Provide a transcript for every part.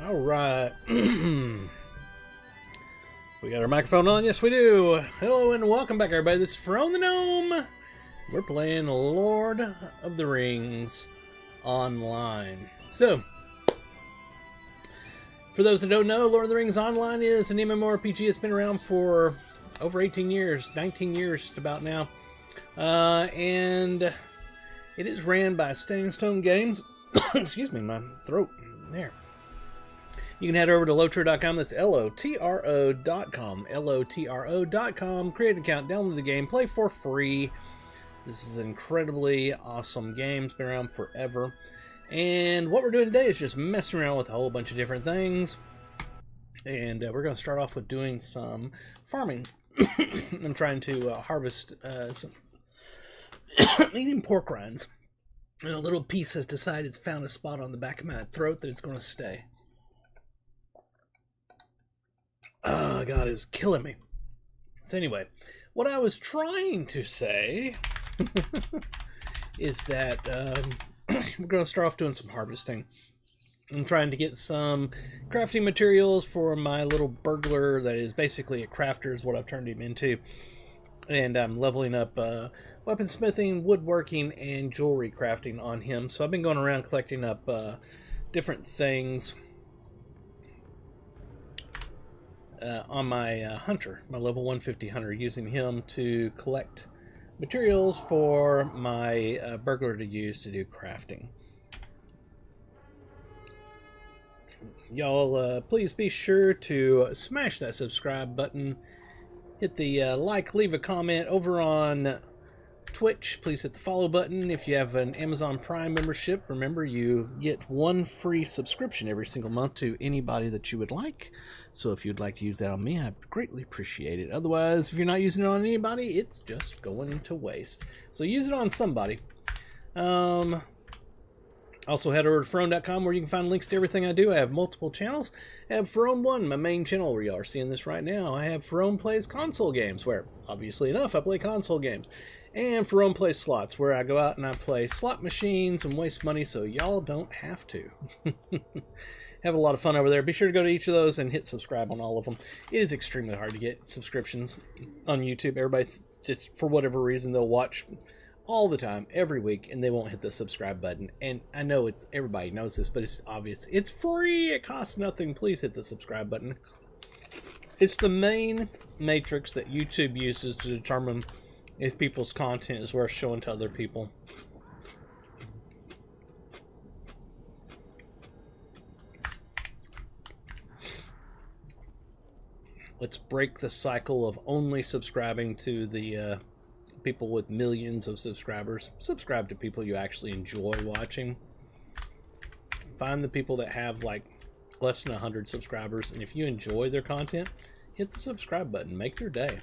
All right. We got our microphone on? Yes, we do. Hello and welcome back, everybody. This is From the Gnome. We're playing Lord of the Rings Online. So, for those that don't know, Lord of the Rings Online is an MMORPG. It's been around for over 18 years, 19 years about now. And it is ran by Standing Stone Games. Excuse me, my throat. There. You can head over to lotro.com. That's LOTRO.com. LOTRO.com. Create an account, download the game, play for free. This is an incredibly awesome game. It's been around forever. And what we're doing today is just messing around with a whole bunch of different things. And we're going to start off with doing some farming. I'm trying to harvest some eating pork rinds. And a little piece has decided it's found a spot on the back of my throat that it's going to stay. Oh, God, it's killing me. So anyway, what I was trying to say is that we're going to start off doing some harvesting. I'm trying to get some crafting materials for my little burglar that is basically a crafter is what I've turned him into. And I'm leveling up weaponsmithing, woodworking, and jewelry crafting on him. So I've been going around collecting up different things on my hunter, my level 150 hunter, using him to collect materials for my burglar to use to do crafting. Y'all, please be sure to smash that subscribe button. Hit the like, leave a comment over on Twitch. Please hit the follow button. If you have an Amazon Prime membership, remember you get one free subscription every single month to anybody that you would like. So if you'd like to use that on me, I'd greatly appreciate it. Otherwise, if you're not using it on anybody, it's just going to waste. So use it on somebody. Also head over to Frone.com where you can find links to everything I do. I have multiple channels. I have Frone 1, my main channel where you are seeing this right now. I have Frone Plays Console Games, where, obviously enough, I play console games. And Frone Plays Slots, where I go out and I play slot machines and waste money so y'all don't have to. Have a lot of fun over there. Be sure to go to each of those and hit subscribe on all of them. It is extremely hard to get subscriptions on YouTube. Everybody, just for whatever reason, they'll watch all the time, every week, and they won't hit the subscribe button. And I know it's everybody knows this, but it's obvious. It's free. It costs nothing. Please hit the subscribe button. It's the main matrix that YouTube uses to determine if people's content is worth showing to other people. Let's break the cycle of only subscribing to the people with millions of subscribers. Subscribe to people you actually enjoy watching. Find the people that have like less than 100 subscribers, and if you enjoy their content, hit the subscribe button. Make their day.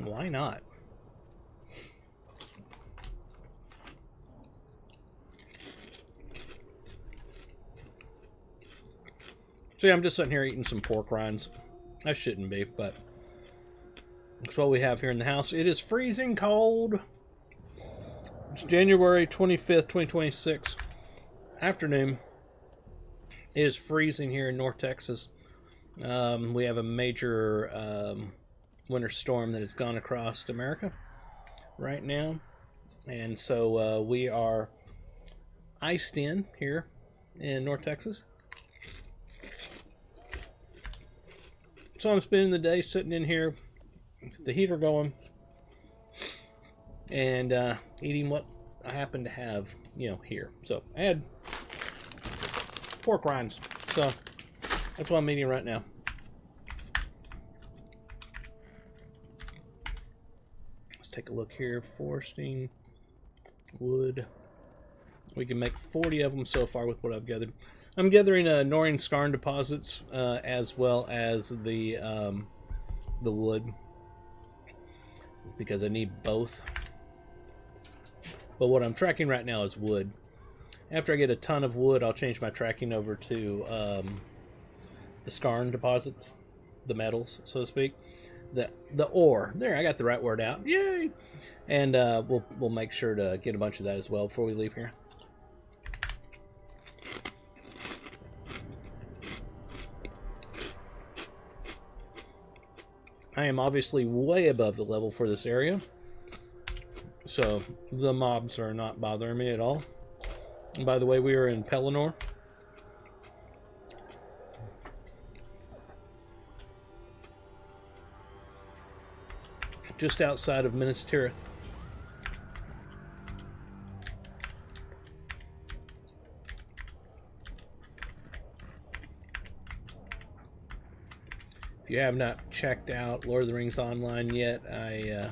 Why not? See, I'm just sitting here eating some pork rinds. I shouldn't be, but that's what we have here in the house. It is freezing cold. It's January 25th, 2026. Afternoon. It is freezing here in North Texas. We have a major winter storm that has gone across America right now. And so we are iced in here in North Texas. So I'm spending the day sitting in here, the heater going, and eating what I happen to have, you know, here. So I had pork rinds. So that's what I'm eating right now. Let's take a look here. Foresting, wood. We can make 40 of them so far with what I've gathered. I'm gathering Norian skarn deposits as well as the wood, because I need both. But what I'm tracking right now is wood. After I get a ton of wood, I'll change my tracking over to the skarn deposits, the metals, so to speak. The ore. There, I got the right word out. Yay! And we'll make sure to get a bunch of that as well before we leave here. I am obviously way above the level for this area, so the mobs are not bothering me at all. And by the way, we are in Pelennor. Just outside of Minas Tirith. If you have not checked out Lord of the Rings Online yet, I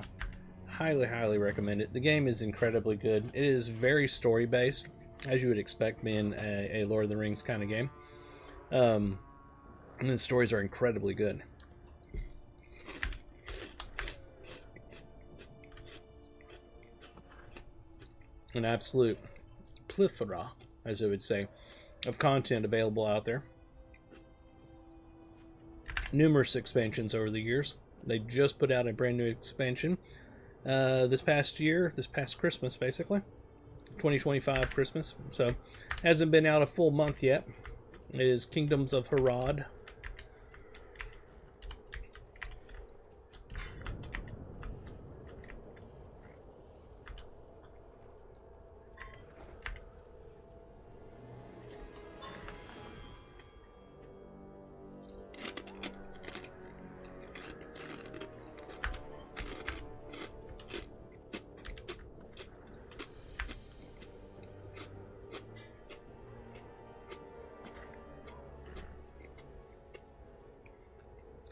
highly recommend it. The game is incredibly good. It is very story-based, as you would expect being a Lord of the Rings kind of game. And the stories are incredibly good. An absolute plethora, as I would say, of content available out there. Numerous expansions over the years. They just put out a brand new expansion this past Christmas, basically. 2025 Christmas. So, hasn't been out a full month yet. It is Kingdoms of Harad.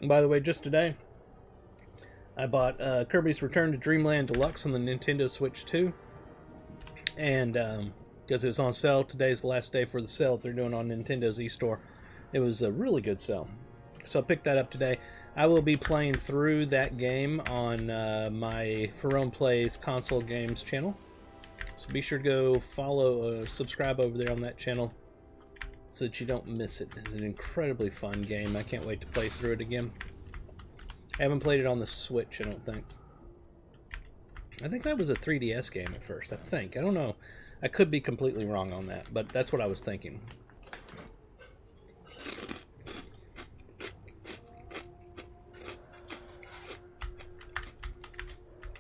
And by the way, just today, I bought Kirby's Return to Dreamland Deluxe on the Nintendo Switch 2. And because it was on sale, today's the last day for the sale they're doing on Nintendo's eStore. It was a really good sale. So I picked that up today. I will be playing through that game on my Ferone Plays Console Games channel. So be sure to go follow, subscribe over there on that channel, so that you don't miss it. It's an incredibly fun game. I can't wait to play through it again. I haven't played it on the Switch, I don't think. I think that was a 3DS game at first, I think. I don't know. I could be completely wrong on that, but that's what I was thinking.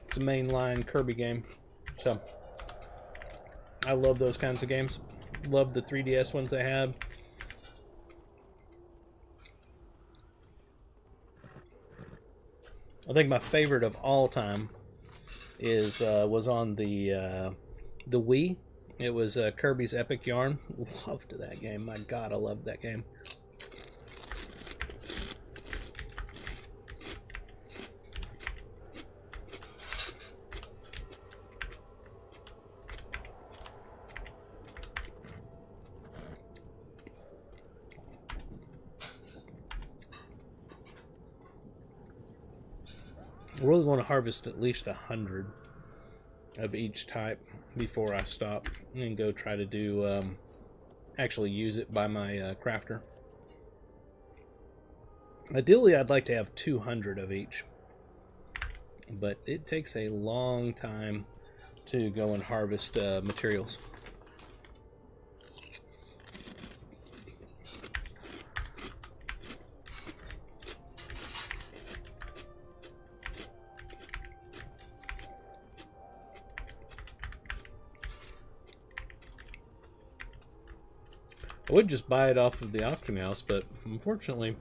It's a mainline Kirby game. So, I love those kinds of games. Love the 3DS ones they had. I think my favorite of all time is was on the Wii. It was Kirby's Epic Yarn. Loved that game. My God, I loved that game. I really want to harvest at least 100 of each type before I stop and go try to do actually use it by my crafter. Ideally, I'd like to have 200 of each, but it takes a long time to go and harvest materials. I would just buy it off of the auction house, but unfortunately,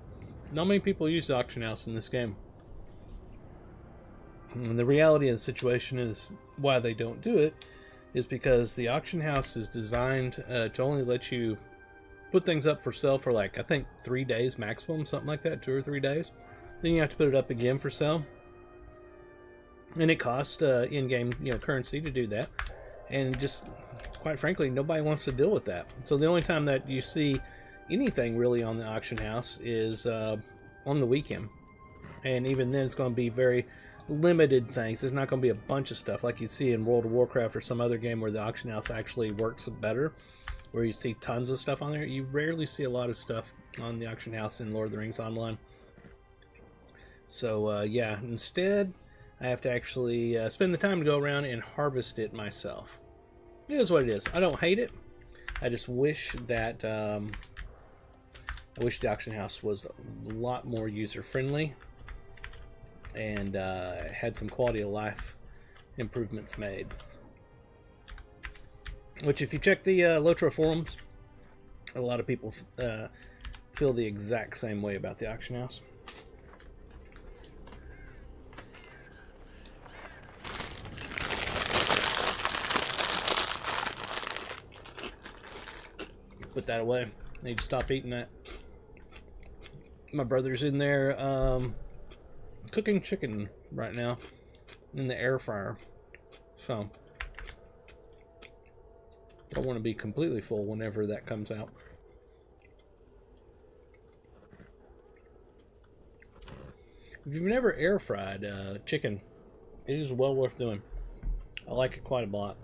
not many people use the auction house in this game. And the reality of the situation is why they don't do it is because the auction house is designed to only let you put things up for sale for, like, I think 3 days maximum, something like that, 2 or 3 days. Then you have to put it up again for sale. And it costs in-game, currency to do that. And just, quite frankly, nobody wants to deal with that. So the only time that you see anything really on the auction house is on the weekend. And even then, it's going to be very limited things. There's not going to be a bunch of stuff like you see in World of Warcraft or some other game where the auction house actually works better, where you see tons of stuff on there. You rarely see a lot of stuff on the auction house in Lord of the Rings Online. So, yeah, instead, I have to actually spend the time to go around and harvest it myself. It is what it is. I don't hate it. I just wish that I wish the auction house was a lot more user-friendly. and had some quality of life improvements made. Which, if you check the Lotro forums, a lot of people feel the exact same way about the auction house. Put that away. Need to stop eating that. My brother's in there cooking chicken right now in the air fryer. So I want to be completely full whenever that comes out. If you've never air fried chicken, it is well worth doing. I like it quite a lot.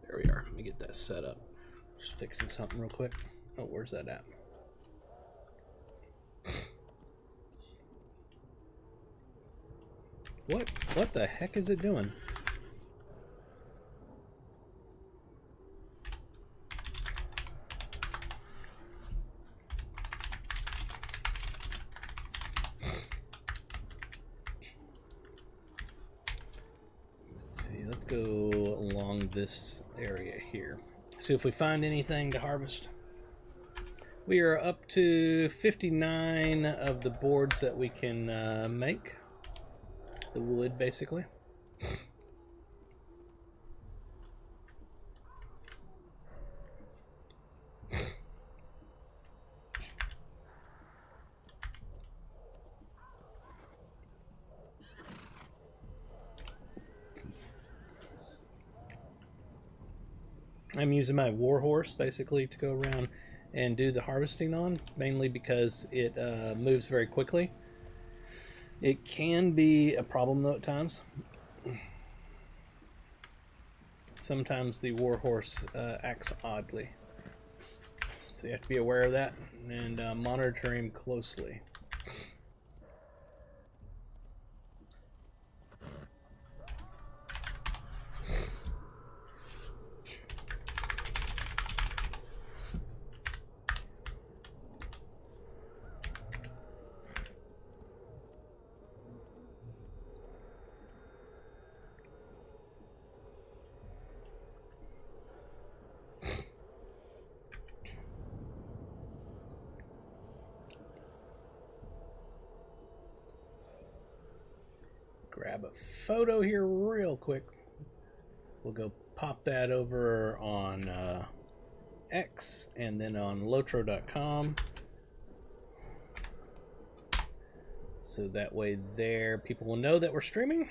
There we are. Let me get that set up. Just fixing something real quick. Oh, where's that at? What the heck is it doing? Let's see, let's go along this area here. See if we find anything to harvest. We are up to 59 of the boards that we can make. The wood, basically. I'm using my Warhorse basically to go around and do the harvesting on, mainly because it moves very quickly. It can be a problem though at times. Sometimes the Warhorse acts oddly. So you have to be aware of that and monitor him closely. Grab a photo here real quick. We'll go pop that over on X and then on Lotro.com. So that way there people will know that we're streaming.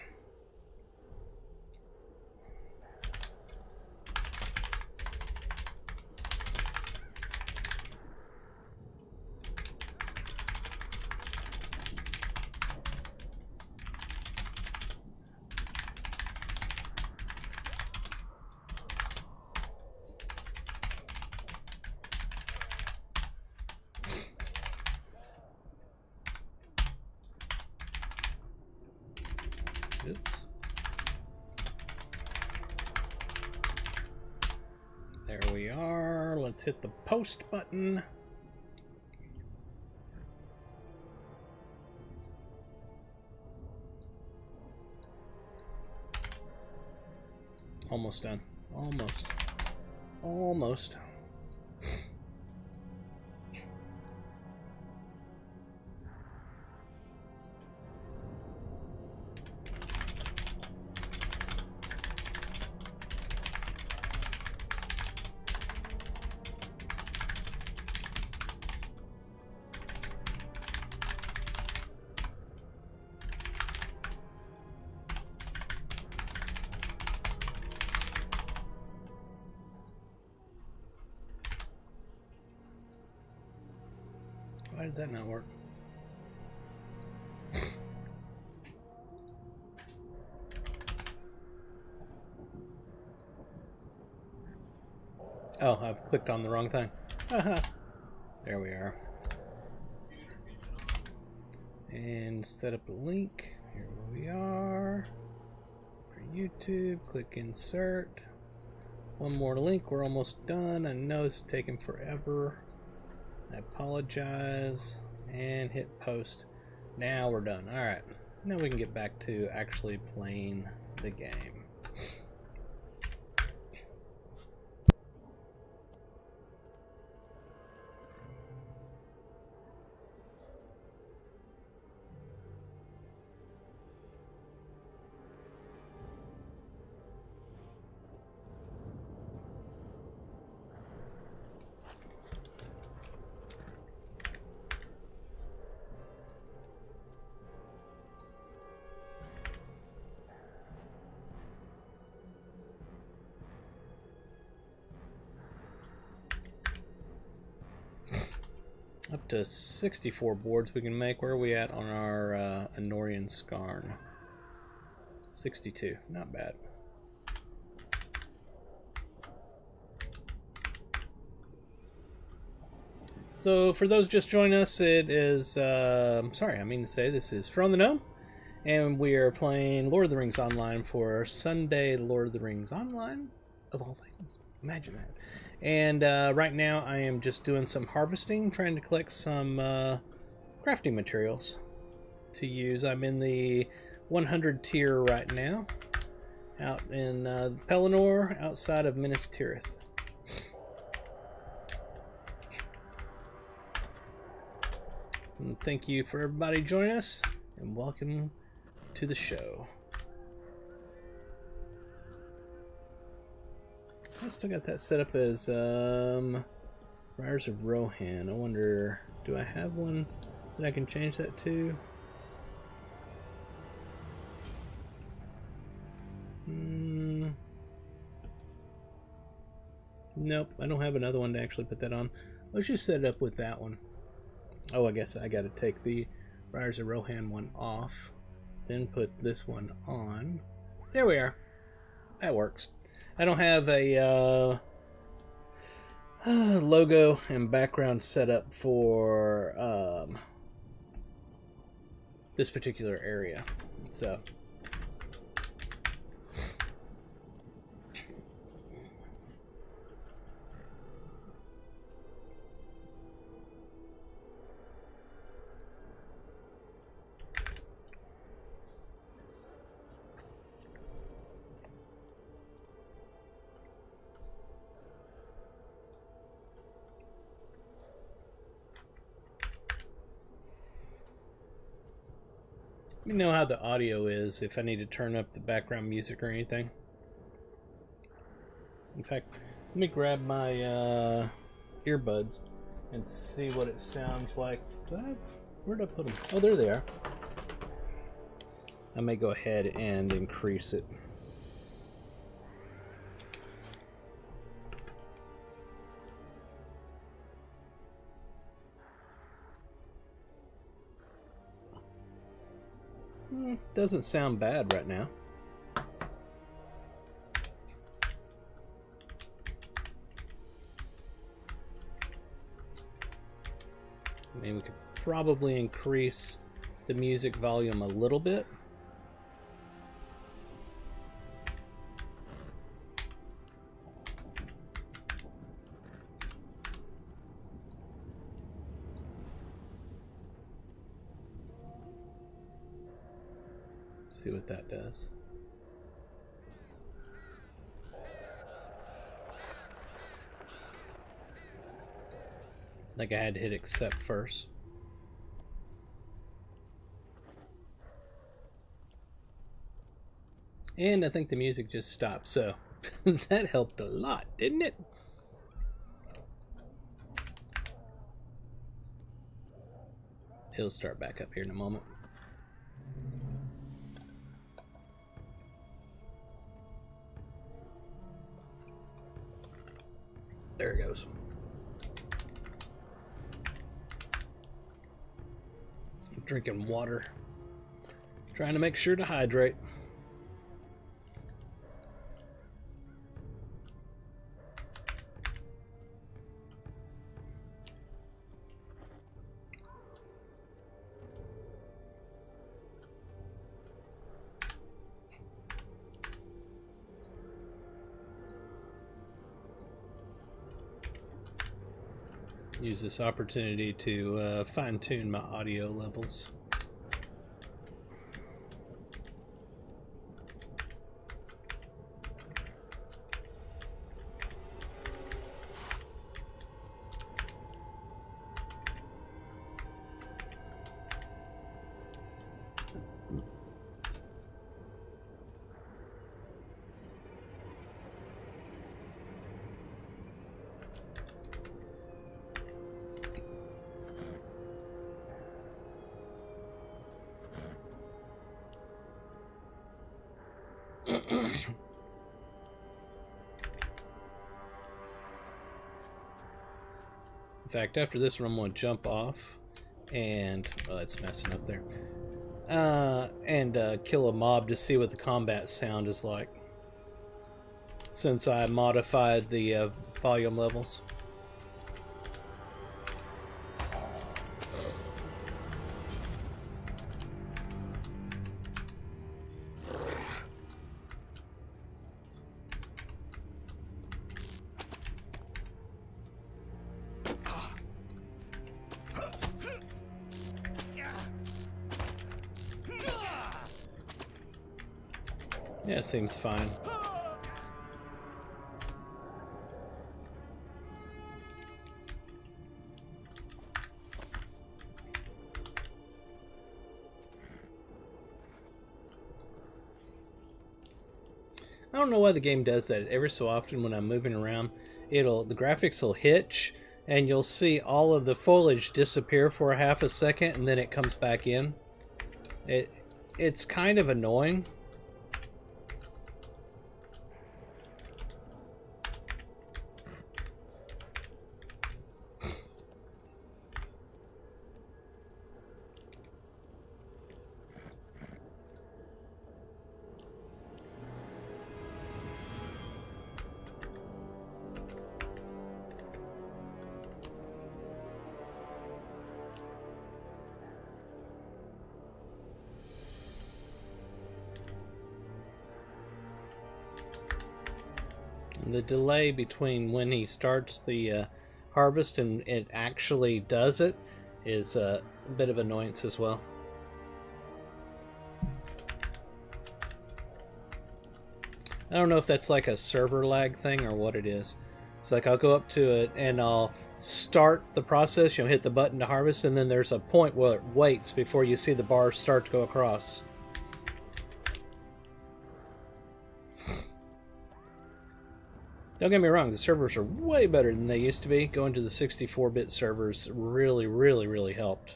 Oops. There we are. Let's hit the post button. Almost done. Almost. Almost. Why did that not work? Oh, I've clicked on the wrong thing. Haha. There we are. And set up a link. Here we are. For YouTube, click insert. One more link, we're almost done. I know it's taking forever. I apologize. And hit post. Now we're done. Alright. Now we can get back to actually playing the game. Up to 64 boards we can make. Where are we at on our Anorian Skarn? 62. Not bad. So for those just joining us, it is, sorry, I mean to say this is From the Gnome, and we are playing Lord of the Rings Online for Sunday Lord of the Rings Online, of all things. Imagine that. And right now I am just doing some harvesting, trying to collect some crafting materials to use. I'm in the 100 tier right now, out in Pelennor, outside of Minas Tirith. And thank you for everybody joining us, and welcome to the show. I still got that set up as Briars of Rohan. I wonder, do I have one that I can change that to? Nope, I don't have another one to actually put that on. Let's just set it up with that one. Oh, I guess I got to take the Briars of Rohan one off, then put this one on. There we are. That works. I don't have a logo and background set up for this particular area, so let me know how the audio is, if I need to turn up the background music or anything. In fact, let me grab my earbuds and see what it sounds like. Where did I put them? Oh, there they are. I may go ahead and increase it. Doesn't sound bad right now. I mean, we could probably increase the music volume a little bit. See what that does. I think I had to hit accept first. And I think the music just stopped, so that helped a lot, didn't it? It'll start back up here in a moment. There it goes. I'm drinking water. Trying to make sure to hydrate. use this opportunity to fine-tune my audio levels. In fact, after this one, I'm going to jump off and... oh, it's messing up there. And kill a mob to see what the combat sound is like, since I modified the volume levels. Yeah, seems fine. I don't know why the game does that. Every so often when I'm moving around, the graphics will hitch and you'll see all of the foliage disappear for a half a second and then it comes back in. It's kind of annoying. The delay between when he starts the harvest and it actually does it is a bit of annoyance as well. I don't know if that's like a server lag thing or what it is. It's like I'll go up to it and I'll start the process, hit the button to harvest, and then there's a point where it waits before you see the bars start to go across. Don't get me wrong, the servers are way better than they used to be. Going to the 64-bit servers really helped.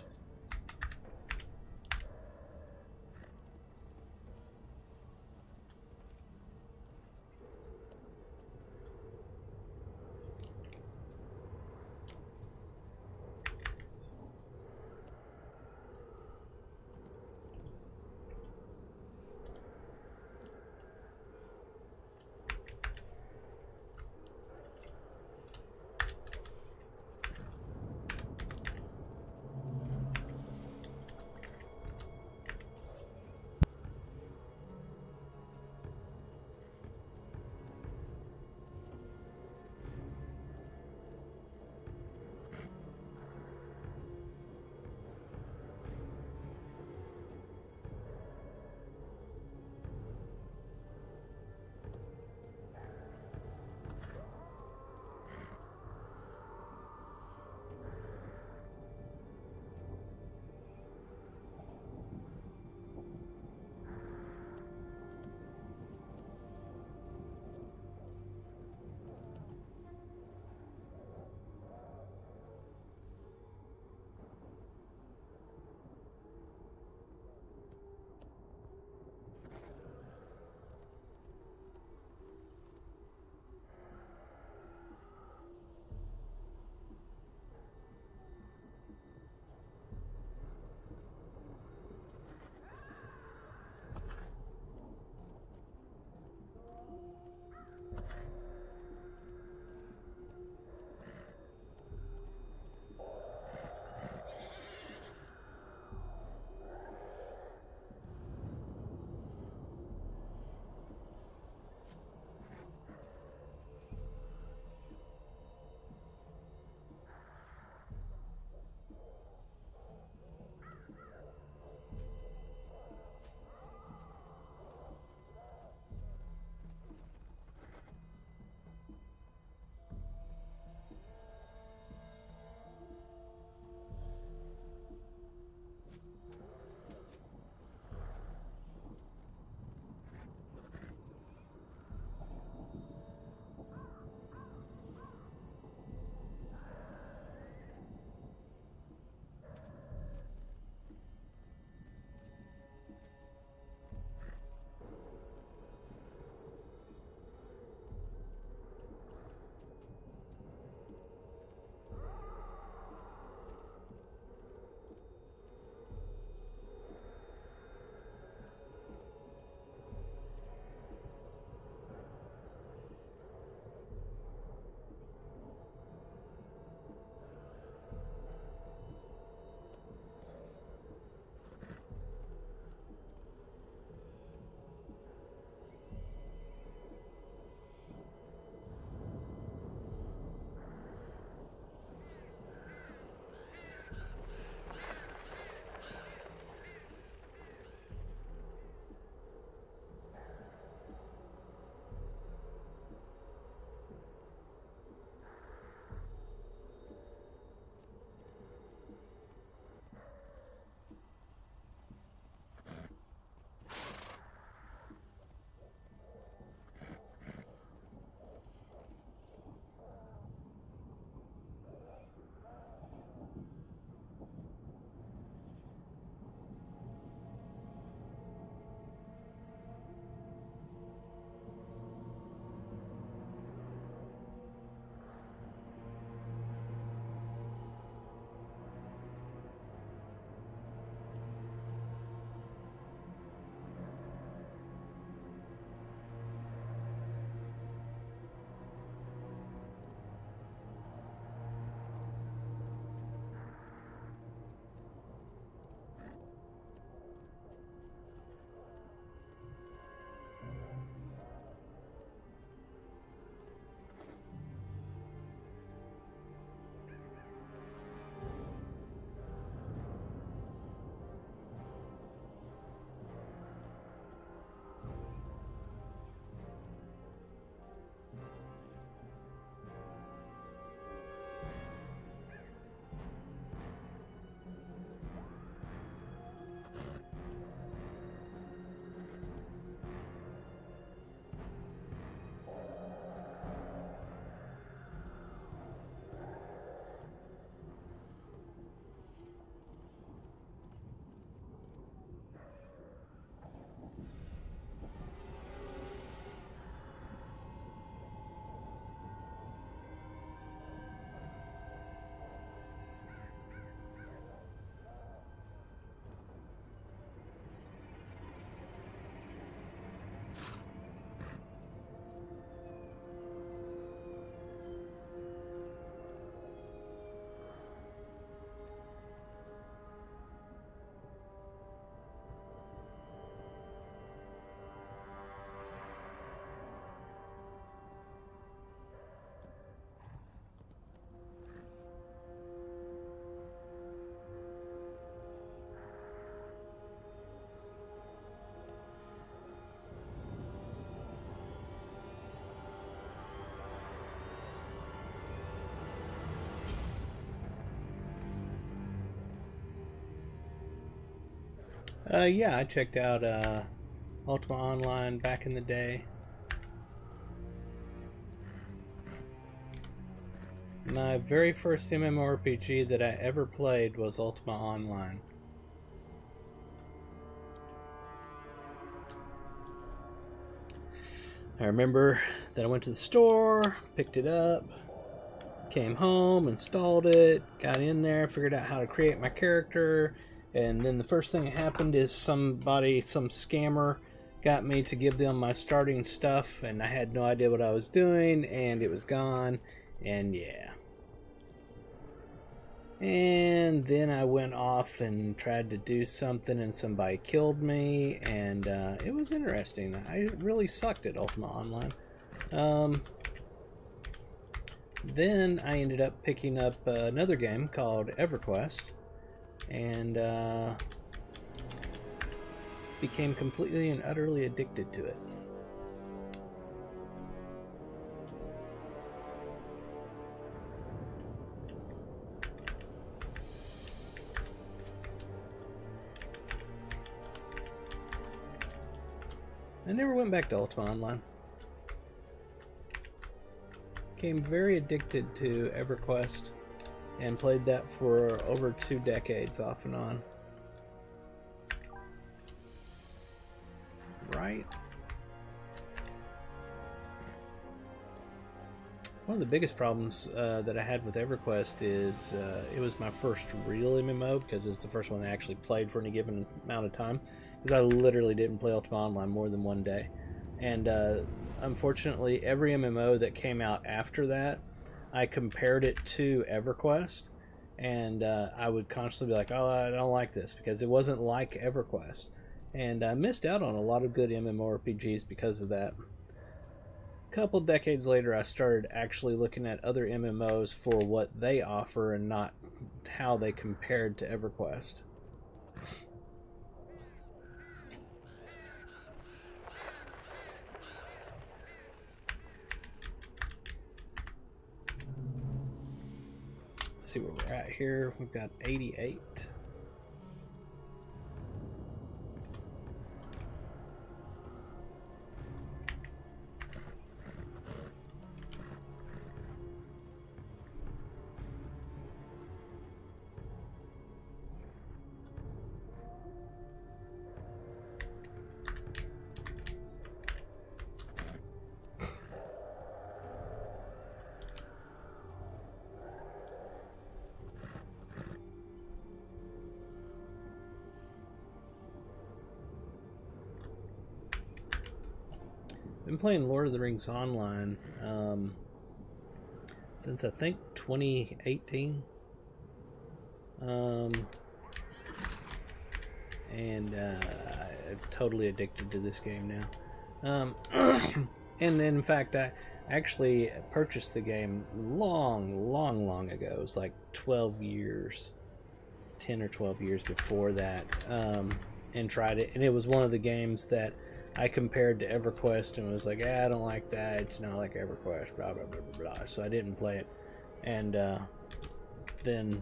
Yeah, I checked out Ultima Online back in the day. My very first MMORPG that I ever played was Ultima Online. I remember that I went to the store, picked it up, came home, installed it, got in there, figured out how to create my character, and then the first thing that happened is some scammer, got me to give them my starting stuff, and I had no idea what I was doing, and it was gone, and yeah. And then I went off and tried to do something, and somebody killed me, and it was interesting. I really sucked at Ultima Online. Then I ended up picking up another game called EverQuest, and became completely and utterly addicted to it. I never went back to Ultima Online. Became very addicted to EverQuest and played that for over 2 decades off and on. Right? One of the biggest problems that I had with EverQuest is it was my first real MMO, because it's the first one I actually played for any given amount of time, because I literally didn't play Ultima Online more than one day. And unfortunately, every MMO that came out after that, I compared it to EverQuest, and I would constantly be like, oh, I don't like this, because it wasn't like EverQuest. And I missed out on a lot of good MMORPGs because of that. A couple decades later, I started actually looking at other MMOs for what they offer and not how they compared to EverQuest. Let's see where we're at here. We've got 88. Been playing Lord of the Rings Online since I think 2018, and I'm totally addicted to this game now. And in fact, I actually purchased the game long ago. It was like 12 years, 10 or 12 years before that, and tried it, and it was one of the games that I compared to EverQuest and was like, I don't like that, it's not like EverQuest, blah blah blah blah blah. So I didn't play it. And then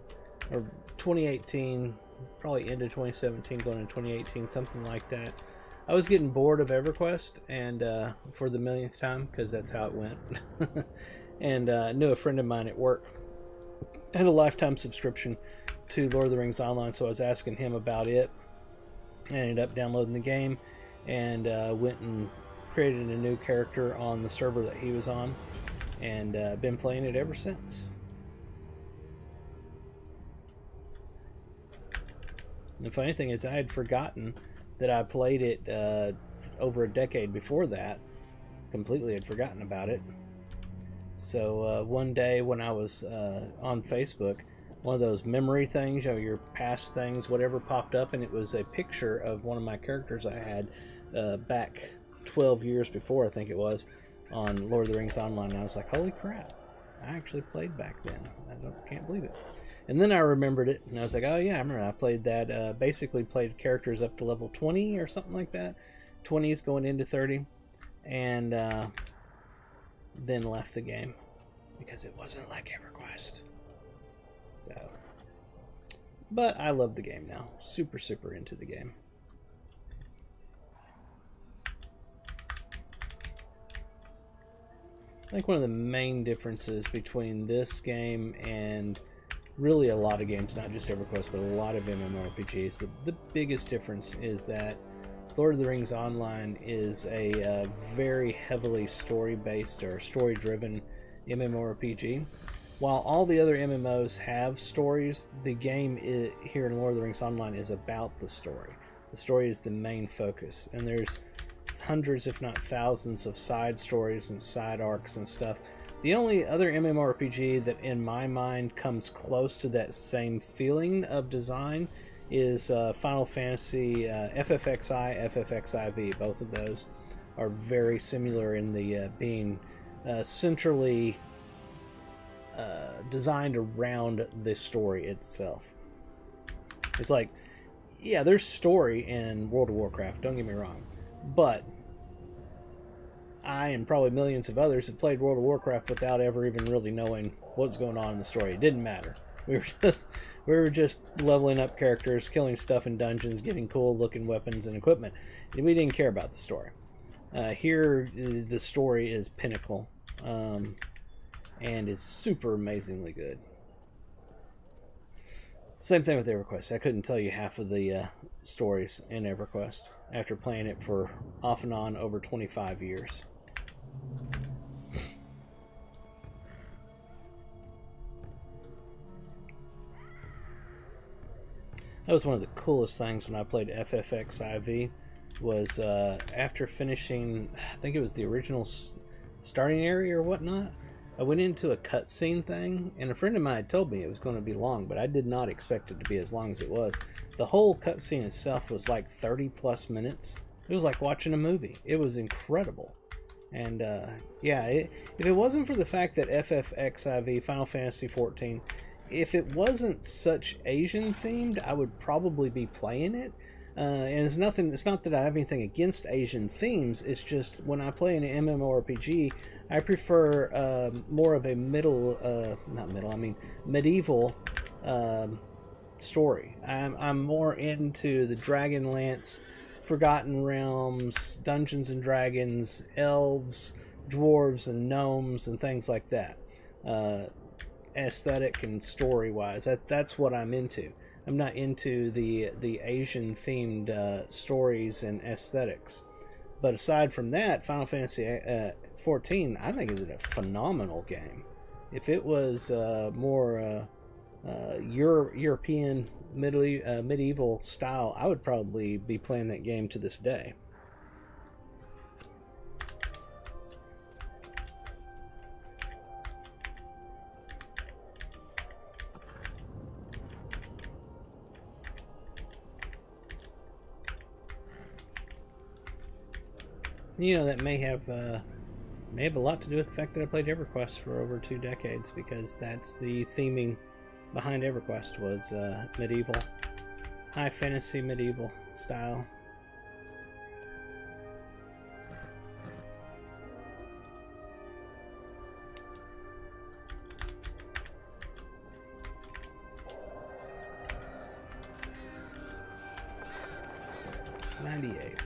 2018, probably into 2017 going into 2018, something like that, I was getting bored of EverQuest, and for the millionth time, because that's how it went. And knew a friend of mine at work had a lifetime subscription to Lord of the Rings Online, so I was asking him about it. I ended up downloading the game, and went and created a new character on the server that he was on, and been playing it ever since. And the funny thing is, I had forgotten that I played it over a decade before that. Completely had forgotten about it. So one day when I was on Facebook, one of those memory things, your past things, whatever, popped up, and it was a picture of one of my characters I had back 12 years before, I think it was, on Lord of the Rings Online. And I was like, holy crap, I actually played back then. I can't believe it. And then I remembered it, and I was like, oh yeah, I remember I played that. Basically played characters up to level 20 or something like that. 20s going into 30. And then left the game because it wasn't like EverQuest. So, but I love the game now. Super into the game. I think one of the main differences between this game and really a lot of games, not just EverQuest, but a lot of MMORPGs, the biggest difference is that Lord of the Rings Online is a very heavily story-based or story-driven MMORPG. While all the other MMOs have stories, the game here in Lord of the Rings Online is about the story. The story is the main focus, and there's hundreds, if not thousands, of side stories and side arcs and stuff. The only other MMORPG that in my mind comes close to that same feeling of design is Final Fantasy FFXI, FFXIV. Both of those are very similar in the being centrally designed around the story itself. It's like, yeah, there's story in World of Warcraft, don't get me wrong, but I and probably millions of others have played World of Warcraft without ever even really knowing what's going on in the story. It didn't matter. We were just leveling up characters, killing stuff in dungeons, getting cool looking weapons and equipment. And we didn't care about the story. Here, the story is pinnacle, and is super amazingly good. Same thing with EverQuest. I couldn't tell you half of the stories in EverQuest after playing it for off and on over 25 years. That was one of the coolest things when I played FFXIV, was after finishing, I think it was the original starting area or whatnot, I went into a cutscene thing, and a friend of mine had told me it was going to be long, but I did not expect it to be as long as it was. The whole cutscene itself was like 30 plus minutes. It was like watching a movie. It was incredible. And yeah, if it wasn't for the fact that FFXIV, Final Fantasy XIV, if it wasn't such Asian themed, I would probably be playing it. And it's not that I have anything against Asian themes, it's just when I play an MMORPG, I prefer more of a medieval story. I'm more into the Dragonlance, Forgotten Realms, Dungeons and Dragons, elves, dwarves, and gnomes, and things like that. Aesthetic and story-wise, that's what I'm into. I'm not into the Asian-themed stories and aesthetics. But aside from that, Final Fantasy XIV, I think, is a phenomenal game. If it was more European medieval style, I would probably be playing that game to this day. You know, that may have a lot to do with the fact that I played EverQuest for over 2 decades, because that's the theming behind EverQuest, was medieval, high fantasy medieval style.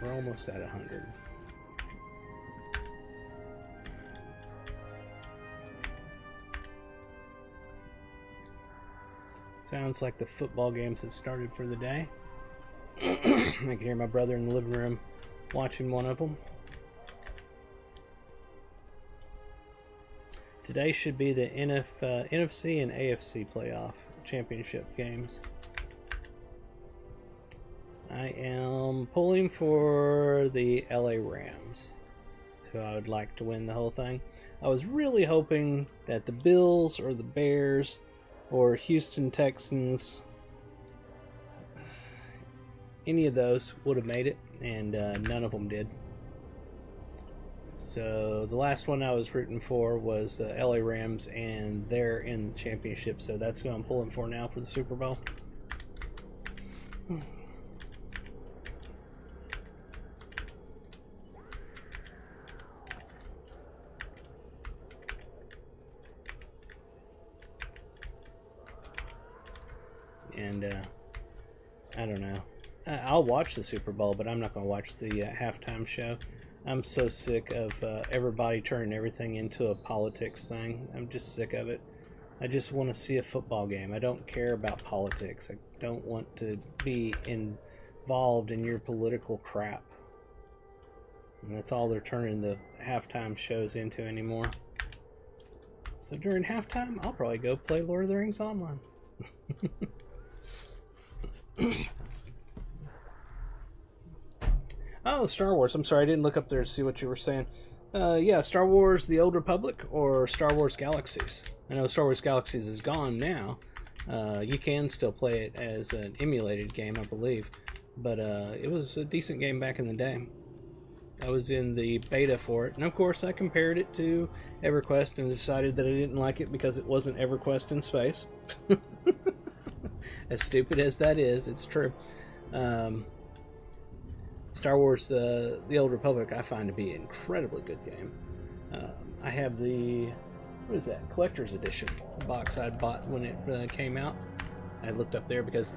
We're almost at 100. Sounds like the football games have started for the day. I can hear my brother in the living room watching one of them. Today should be the NFC and AFC playoff championship games. I am pulling for the LA Rams, so I would like to win the whole thing. I was really hoping that the Bills or the Bears or Houston Texans, any of those would have made it, and none of them did. So the last one I was rooting for was LA Rams, and they're in the championship, so that's who I'm pulling for now for the Super Bowl. And I don't know. I'll watch the Super Bowl, but I'm not going to watch the halftime show. I'm so sick of everybody turning everything into a politics thing. I'm just sick of it. I just want to see a football game. I don't care about politics. I don't want to be involved in your political crap. And that's all they're turning the halftime shows into anymore. So during halftime, I'll probably go play Lord of the Rings Online. Oh, Star Wars. I'm sorry, I didn't look up there to see what you were saying. Yeah, Star Wars The Old Republic or Star Wars Galaxies. I know Star Wars Galaxies is gone now. You can still play it as an emulated game, I believe. But it was a decent game back in the day. I was in the beta for it, and of course I compared it to EverQuest and decided that I didn't like it because it wasn't EverQuest in space. As stupid as that is, it's true. Star Wars The Old Republic I find to be an incredibly good game. I have the, what is that, Collector's Edition box I bought when it came out. I looked up there because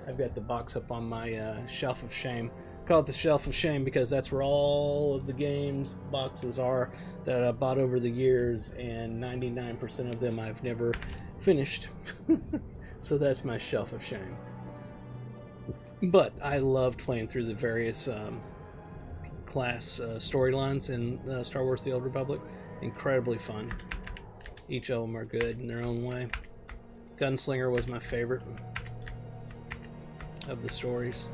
I've got the box up on my shelf of shame. Call it the shelf of shame because that's where all of the games boxes are that I bought over the years, and 99% of them I've never finished. So that's my shelf of shame. But I loved playing through the various class storylines in Star Wars The Old Republic. Incredibly fun. Each of them are good in their own way. Gunslinger was my favorite of the stories.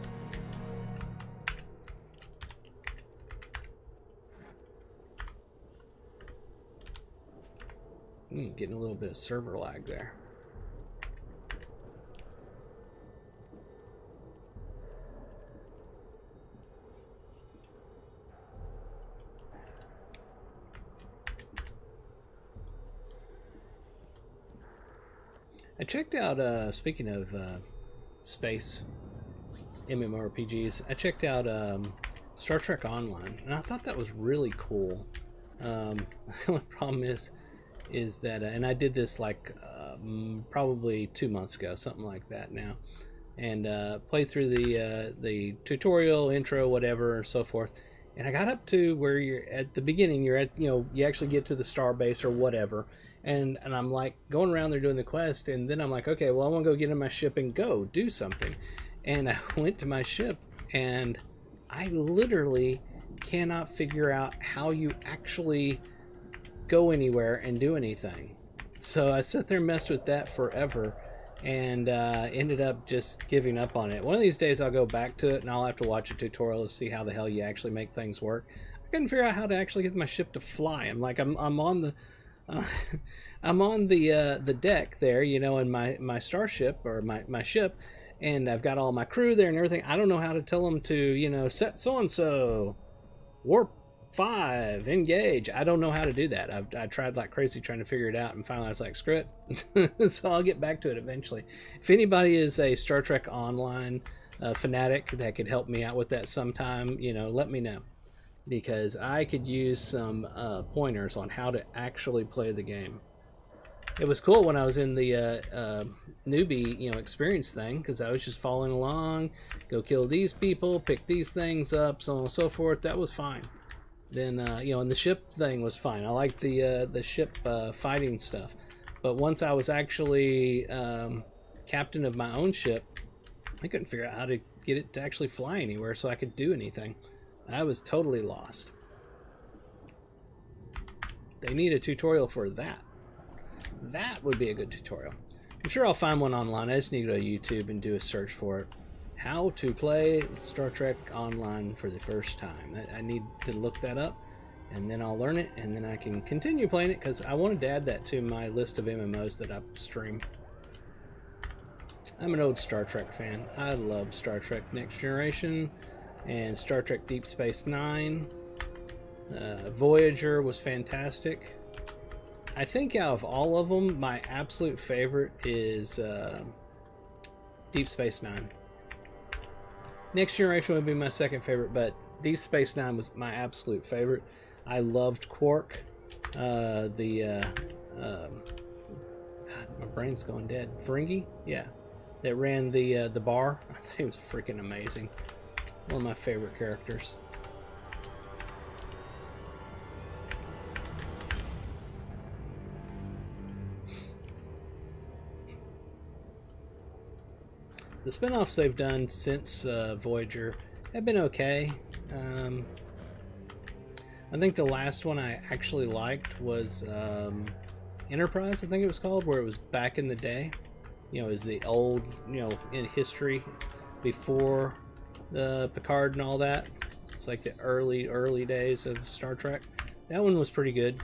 Getting a little bit of server lag there. I checked out, speaking of space MMORPGs, I checked out Star Trek Online, and I thought that was really cool. The only problem is that, and I did this like probably 2 months ago, something like that now, and played through the tutorial, intro, whatever, and so forth. And I got up to where you're at the beginning. You're at, you actually get to the star base or whatever, and I'm like going around there doing the quest, and then I'm like, okay, well, I want to go get in my ship and go do something. And I went to my ship, and I literally cannot figure out how you actually go anywhere and do anything. So I sat there and messed with that forever, and ended up just giving up on it. One of these days I'll go back to it, and I'll have to watch a tutorial to see how the hell you actually make things work. I couldn't figure out how to actually get my ship to fly. I'm like, I'm on the I'm on the deck there, in my starship, or my ship, and I've got all my crew there and everything. I don't know how to tell them to, set so and so, warp 5, engage. I don't know how to do that. I tried like crazy trying to figure it out, and finally I was like, screw it. So I'll get back to it eventually. If anybody is a Star Trek Online fanatic that could help me out with that sometime, let me know, because I could use some pointers on how to actually play the game. It was cool when I was in the newbie, experience thing, because I was just following along, go kill these people, pick these things up, so on and so forth. That was fine. Then, and the ship thing was fine. I liked the ship fighting stuff. But once I was actually captain of my own ship, I couldn't figure out how to get it to actually fly anywhere so I could do anything. I was totally lost. They need a tutorial for that. That would be a good tutorial. I'm sure I'll find one online. I just need to go to YouTube and do a search for it. How to play Star Trek Online for the first time. I need to look that up, and then I'll learn it, and then I can continue playing it, because I wanted to add that to my list of MMOs that I stream. I'm an old Star Trek fan. I love Star Trek Next Generation and Star Trek Deep Space Nine. Voyager was fantastic. I think out of all of them, my absolute favorite is Deep Space Nine. Next Generation would be my second favorite, but Deep Space Nine was my absolute favorite. I loved Quark. God, my brain's going dead. Ferengi? Yeah. That ran the bar. I think it was freaking amazing. One of my favorite characters. The spin-offs they've done since Voyager have been okay. I think the last one I actually liked was Enterprise, I think it was called, where it was back in the day. You know, it was the old, you know, in history before the Picard and all that. It's like the early days of Star Trek. That one was pretty good.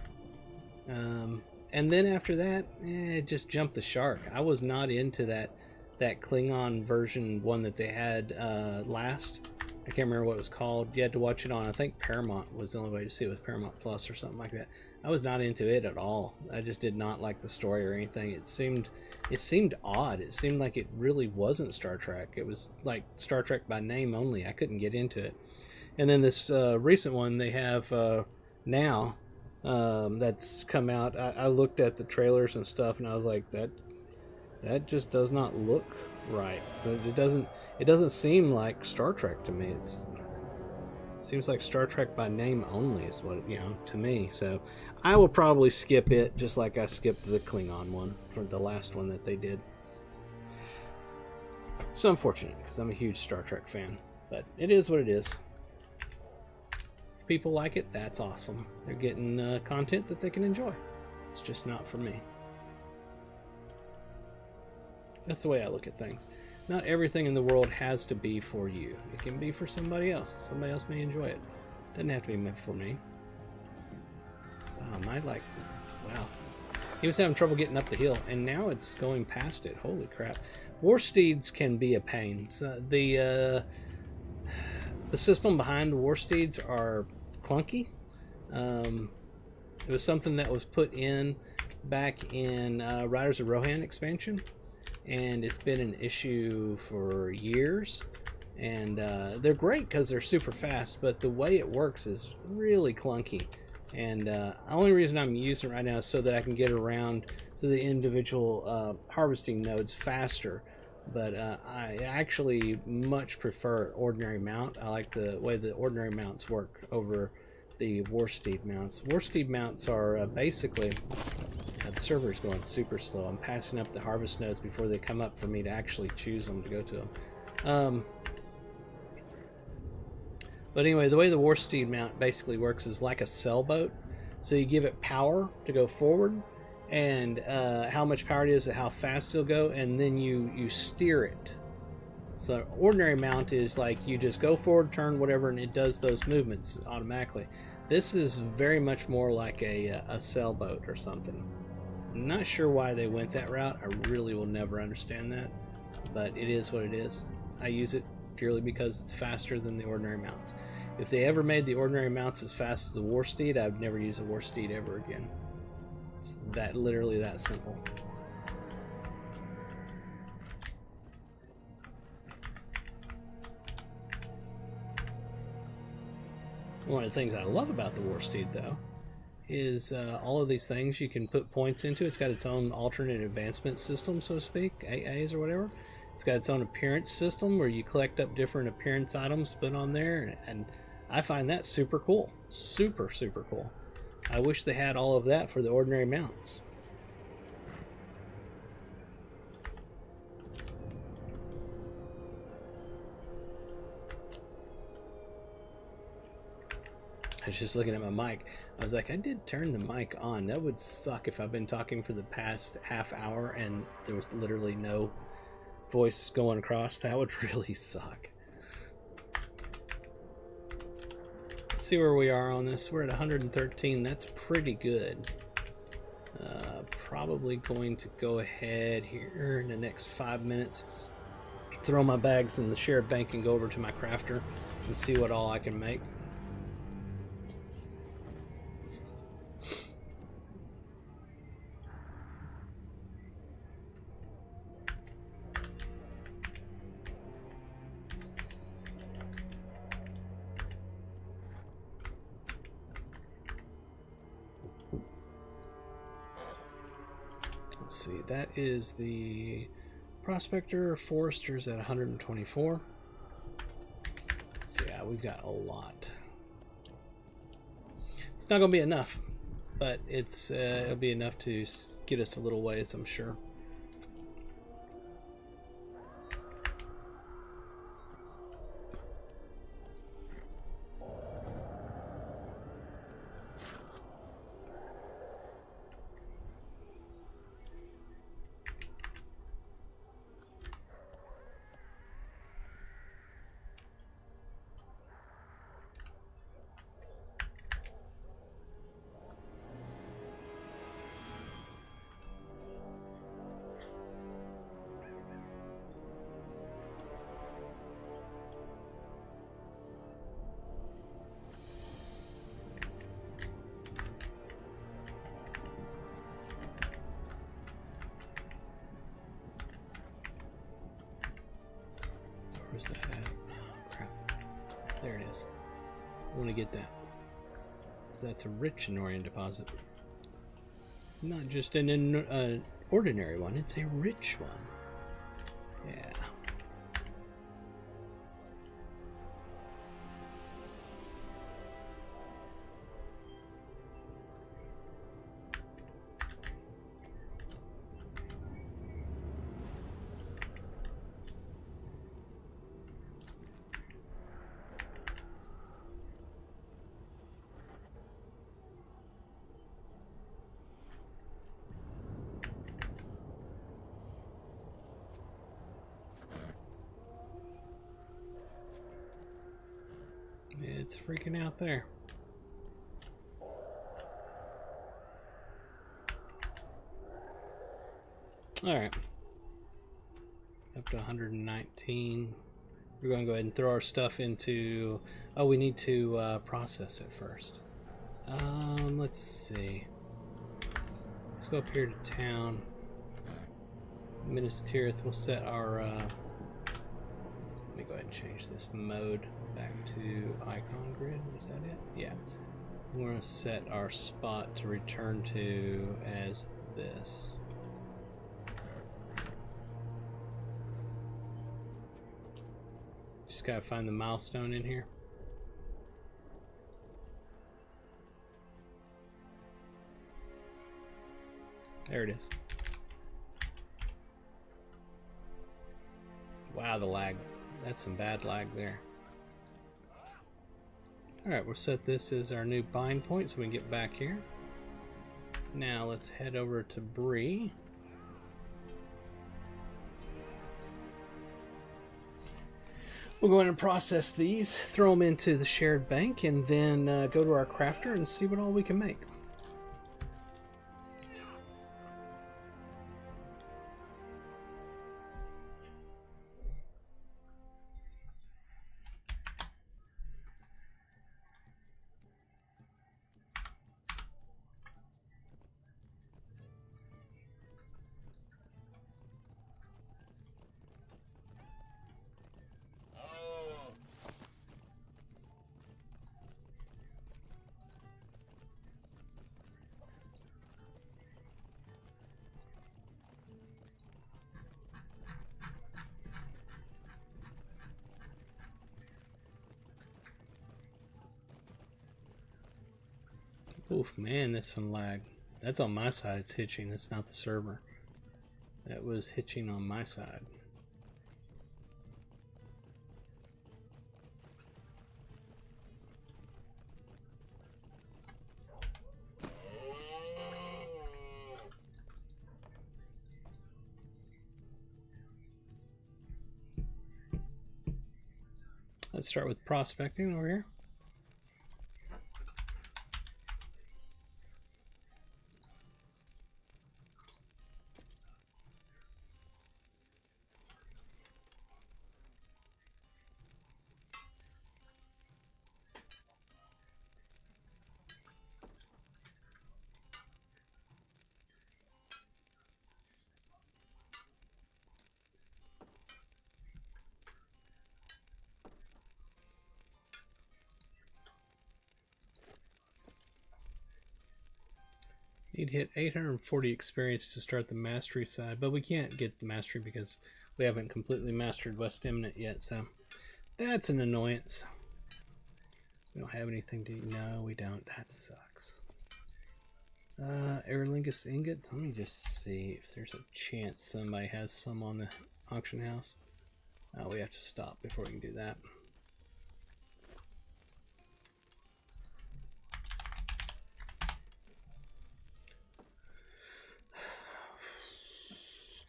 And then after that, it just jumped the shark. I was not into that Klingon version one that they had last. I can't remember what it was called. You had to watch it on, I think Paramount was the only way to see it, with Paramount Plus or something like that. I was not into it at all. I just did not like the story or anything. It seemed odd. It seemed like it really wasn't Star Trek. It was like Star Trek by name only. I couldn't get into it. And then this recent one they have now that's come out. I looked at the trailers and stuff, and I was like, that just does not look right. So it doesn't seem like Star Trek to me. It seems like Star Trek by name only is what, you know, to me. So I will probably skip it, just like I skipped the Klingon one for the last one that they did. It's unfortunate because I'm a huge Star Trek fan, but it is what it is. If people like it, that's awesome. They're getting content that they can enjoy. It's just not for me. That's the way I look at things. Not everything in the world has to be for you. It can be for somebody else. Somebody else may enjoy it. Doesn't have to be meant for me. Wow. He was having trouble getting up the hill, and now it's going past it. Holy crap. War Steeds can be a pain. So the system behind War Steeds are clunky. It was something that was put in back in Riders of Rohan expansion, and it's been an issue for years. And they're great because they're super fast, but the way it works is really clunky. And the only reason I'm using it right now is so that I can get around to the individual harvesting nodes faster. But I actually much prefer ordinary mount. I like the way the ordinary mounts work over the Warsteed mounts. Warsteed mounts are basically... the server's going super slow. I'm passing up the harvest nodes before they come up for me to actually choose them to go to them. But anyway, the way the Warsteed mount basically works is like a sailboat. So you give it power to go forward, and how much power it is and how fast it'll go, and then you steer it. So ordinary mount is like you just go forward, turn, whatever, and it does those movements automatically. This is very much more like a sailboat or something. I'm not sure why they went that route. I really will never understand that, but it is what it is. I use it purely because it's faster than the ordinary mounts. If they ever made the ordinary mounts as fast as the Warsteed, I would never use a Warsteed ever again. It's literally that simple. One of the things I love about the Warsteed, though, is all of these things you can put points into. It's got its own alternate advancement system, so to speak, AAs or whatever. It's got its own appearance system where you collect up different appearance items to put on there, and I find that super cool. Super, super cool. I wish they had all of that for the ordinary mounts. I was just looking at my mic. I was like, I did turn the mic on. That would suck if I've been talking for the past half hour and there was literally no voice going across. That would really suck. Let's see where we are on this. We're at 113. That's pretty good. Probably going to go ahead here in the next 5 minutes, throw my bags in the shared bank and go over to my crafter and see what all I can make. Let's see, that is the Prospector. Forester's at 124. So yeah, we've got a lot. It's not going to be enough, but it'll be enough to get us a little ways, I'm sure. Where's that at? Oh, crap. There it is. I want to get that. So that's a rich Anorian deposit. It's not just an ordinary one, it's a rich one. Yeah. It's freaking out there. Alright. Up to 119. We're going to go ahead and throw our stuff into... Oh, we need to process it first. Let's see. Let's go up here to town. Minas Tirith. We'll set our... let me go ahead and change this mode back to icon grid. Was that it? Yeah. We're going to set our spot to return to as this. Just gotta find the milestone in here. There it is. Wow, the lag. That's some bad lag there. Alright, we'll set this as our new bind point so we can get back here. Now let's head over to Bree. We'll go in and process these, throw them into the shared bank, and then go to our crafter and see what all we can make. Oof, man, that's some lag. That's on my side, it's hitching. That's not the server. That was hitching on my side. Let's start with prospecting over here. Need to hit 840 experience to start the mastery side, but we can't get the mastery because we haven't completely mastered West Eminent yet, so that's an annoyance. We don't have anything to... No, we don't. That sucks. Aer Lingus ingots. Let me just see if there's a chance somebody has some on the auction house. We have to stop before we can do that.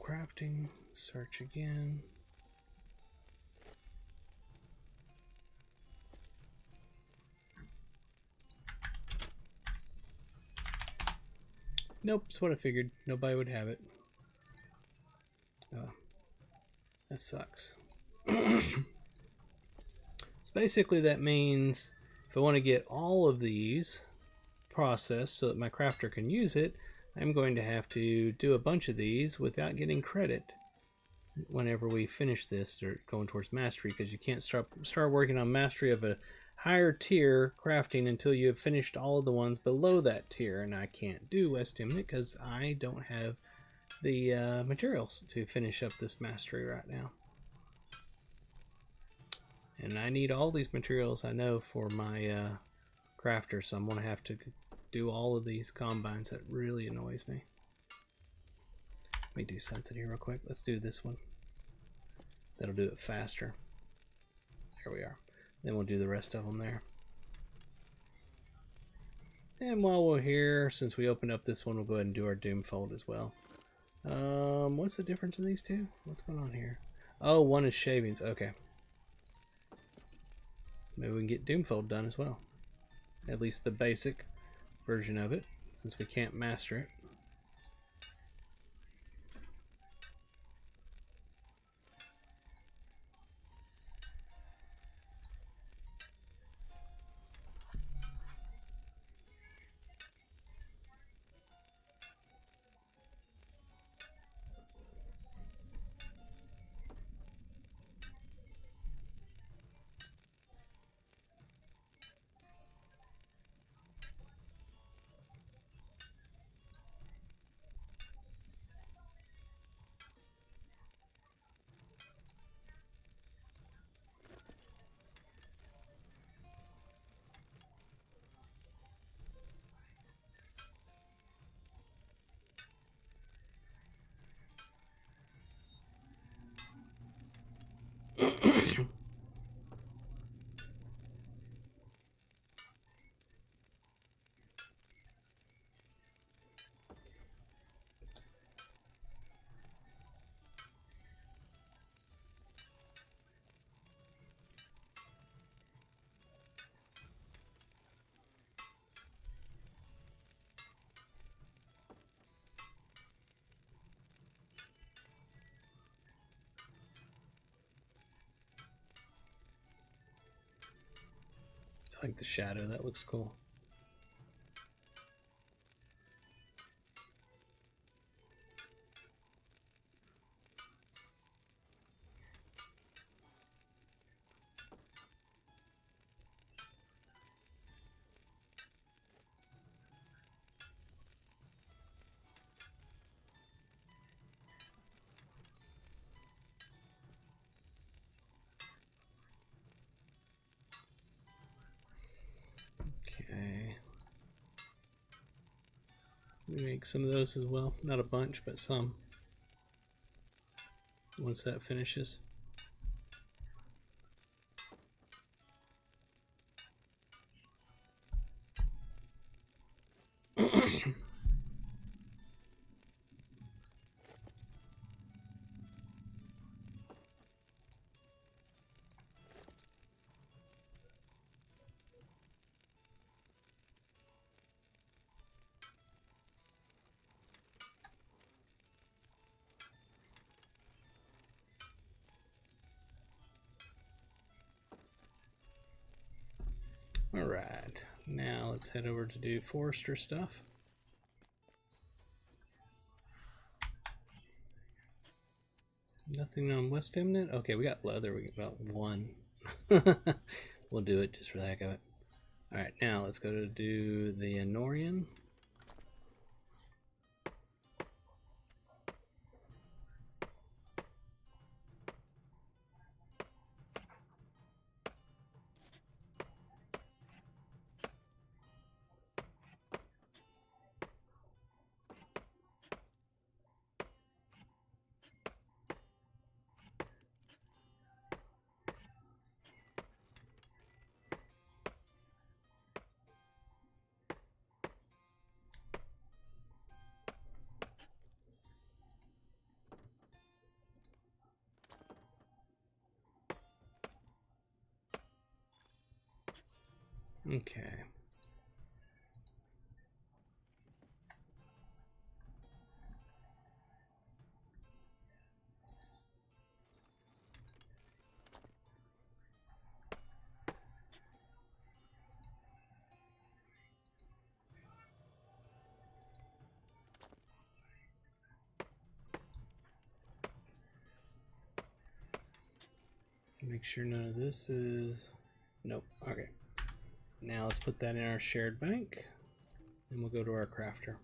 Crafting, search again. Nope, that's what I figured. Nobody would have it. Oh, that sucks. So basically that means if I want to get all of these processed so that my crafter can use it, I'm going to have to do a bunch of these without getting credit. whenever we finish this, or going towards mastery, because you can't start working on mastery of a higher tier crafting until you have finished all of the ones below that tier. And I can't do West Imminent because I don't have the materials to finish up this mastery right now. And I need all these materials, I know, for my crafter, so I'm going to have to do all of these combines. That really annoys me. Let me do something here real quick. Let's do this one. That'll do it faster. There we are. Then we'll do the rest of them there. And while we're here, since we opened up this one, we'll go ahead and do our Doomfold as well. What's the difference in these two? What's going on here? Oh, one is shavings. Okay. Maybe we can get Doomfold done as well. At least the basic version of it, since we can't master it. I like the shadow, that looks cool. Okay. We make some of those as well. Not a bunch, but some. Once that finishes. Alright, now let's head over to do forester stuff. Nothing on West Imminent? Okay, we got leather, we got one. We'll do it just for the heck of it. Alright, now let's go to do the Anorian. Okay. Make sure none of this is... Nope. Okay. Now let's put that in our shared bank, and we'll go to our crafter.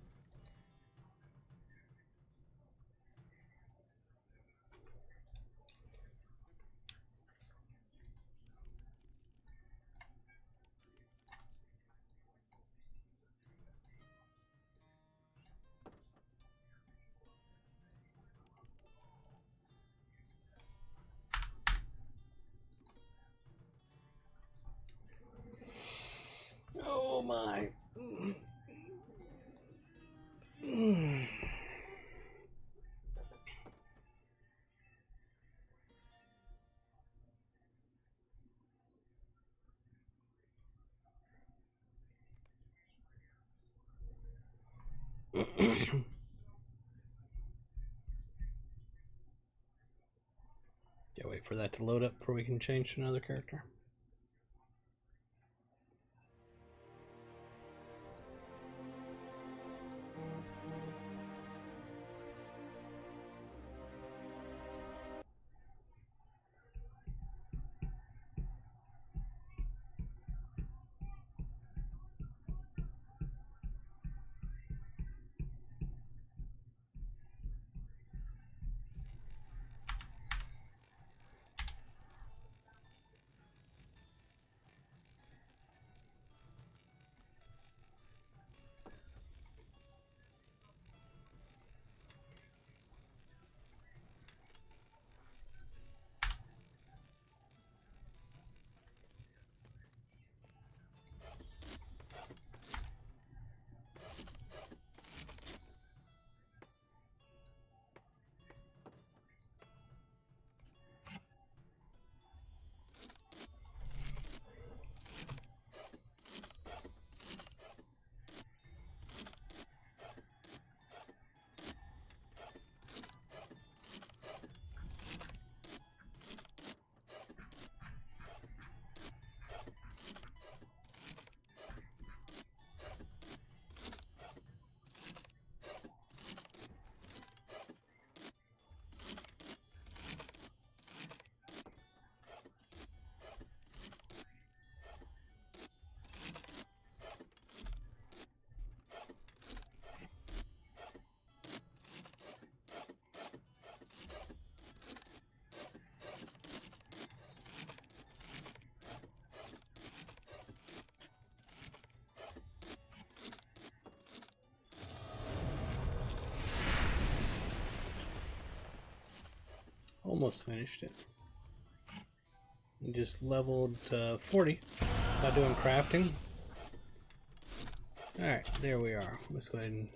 Oh my. Yeah, wait for that to load up before we can change to another character. Almost finished it. And just leveled 40 by doing crafting. Alright, there we are. Let's go ahead and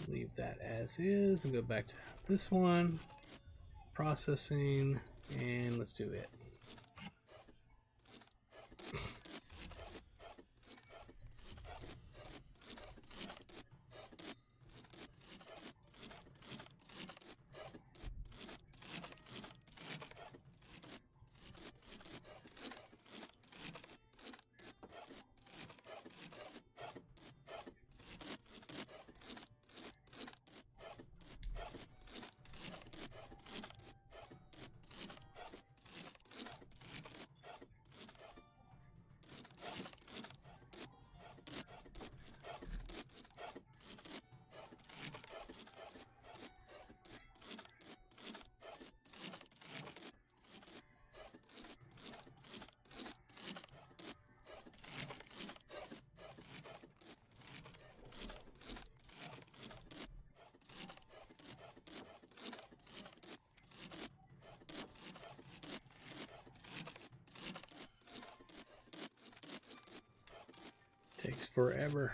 leave that as is and go back to this one. Processing, and let's do it. Takes forever.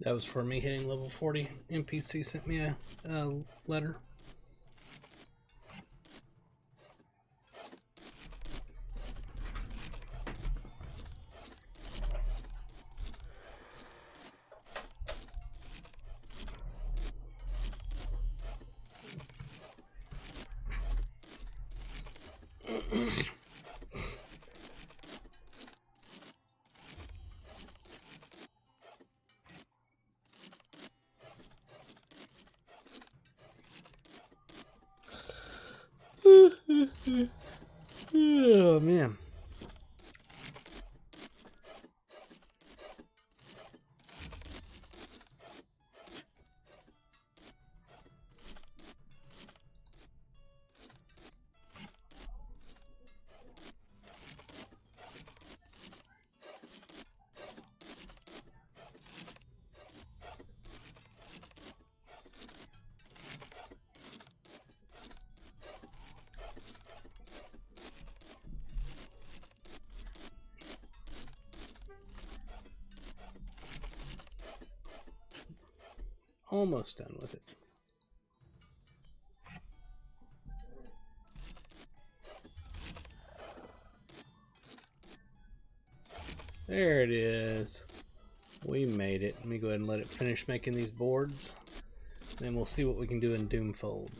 That was for me hitting level 40. NPC sent me a letter. Oh man. Almost done with it. There it is. We made it. Let me go ahead and let it finish making these boards. Then we'll see what we can do in Doomfold.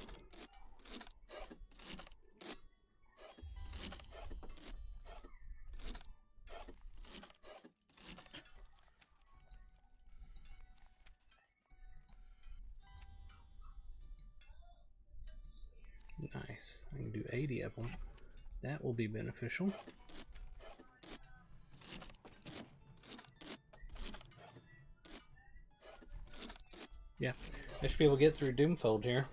Nice. I can do 80 of them. That will be beneficial. Yeah, I should be able to get through Doomfold here.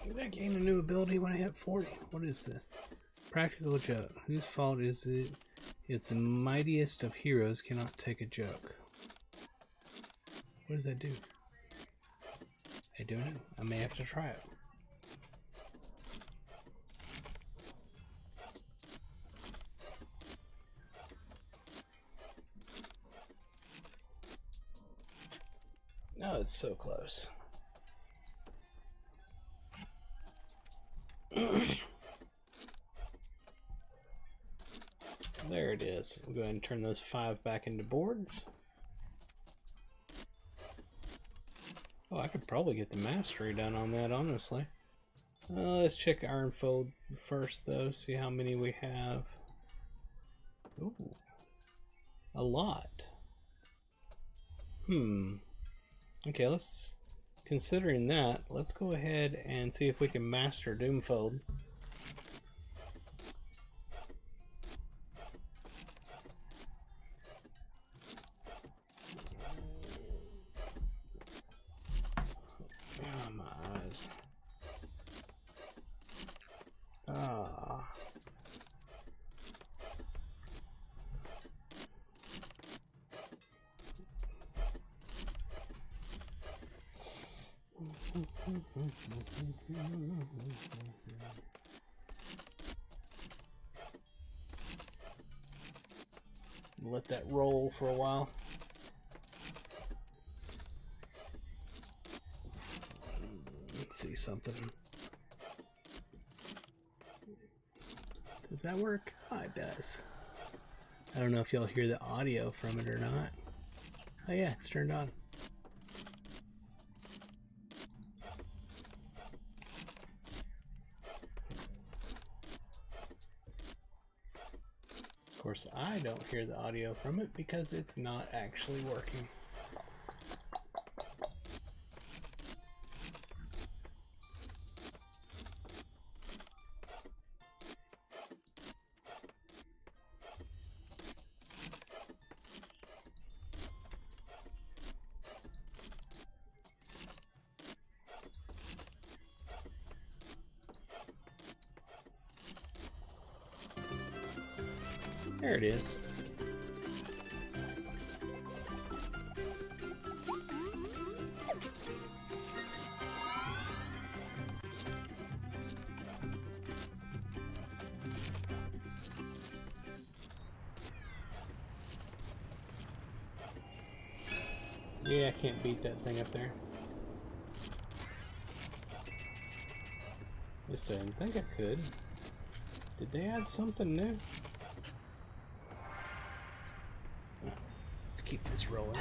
Did I gain a new ability when I hit 40? What is this? Practical joke. Whose fault is it if the mightiest of heroes cannot take a joke? What does that do? I don't know. I may have to try it. Oh, it's so close. There it is. We'll go ahead and turn those 5 back into boards. Oh, I could probably get the mastery done on that, honestly. Let's check Ironfold first, though, see how many we have. Ooh, a lot. Okay, considering that, let's go ahead and see if we can master Doomfold. Oh, my eyes. Ah. Let that roll for a while. Let's see something. Does that work? Oh, it does. I don't know if y'all hear the audio from it or not. Oh yeah, it's turned on. Of course, I don't hear the audio from it because it's not actually working. There it is. Yeah, I can't beat that thing up there. At least I didn't think I could. Did they add something new? Let's keep this rolling.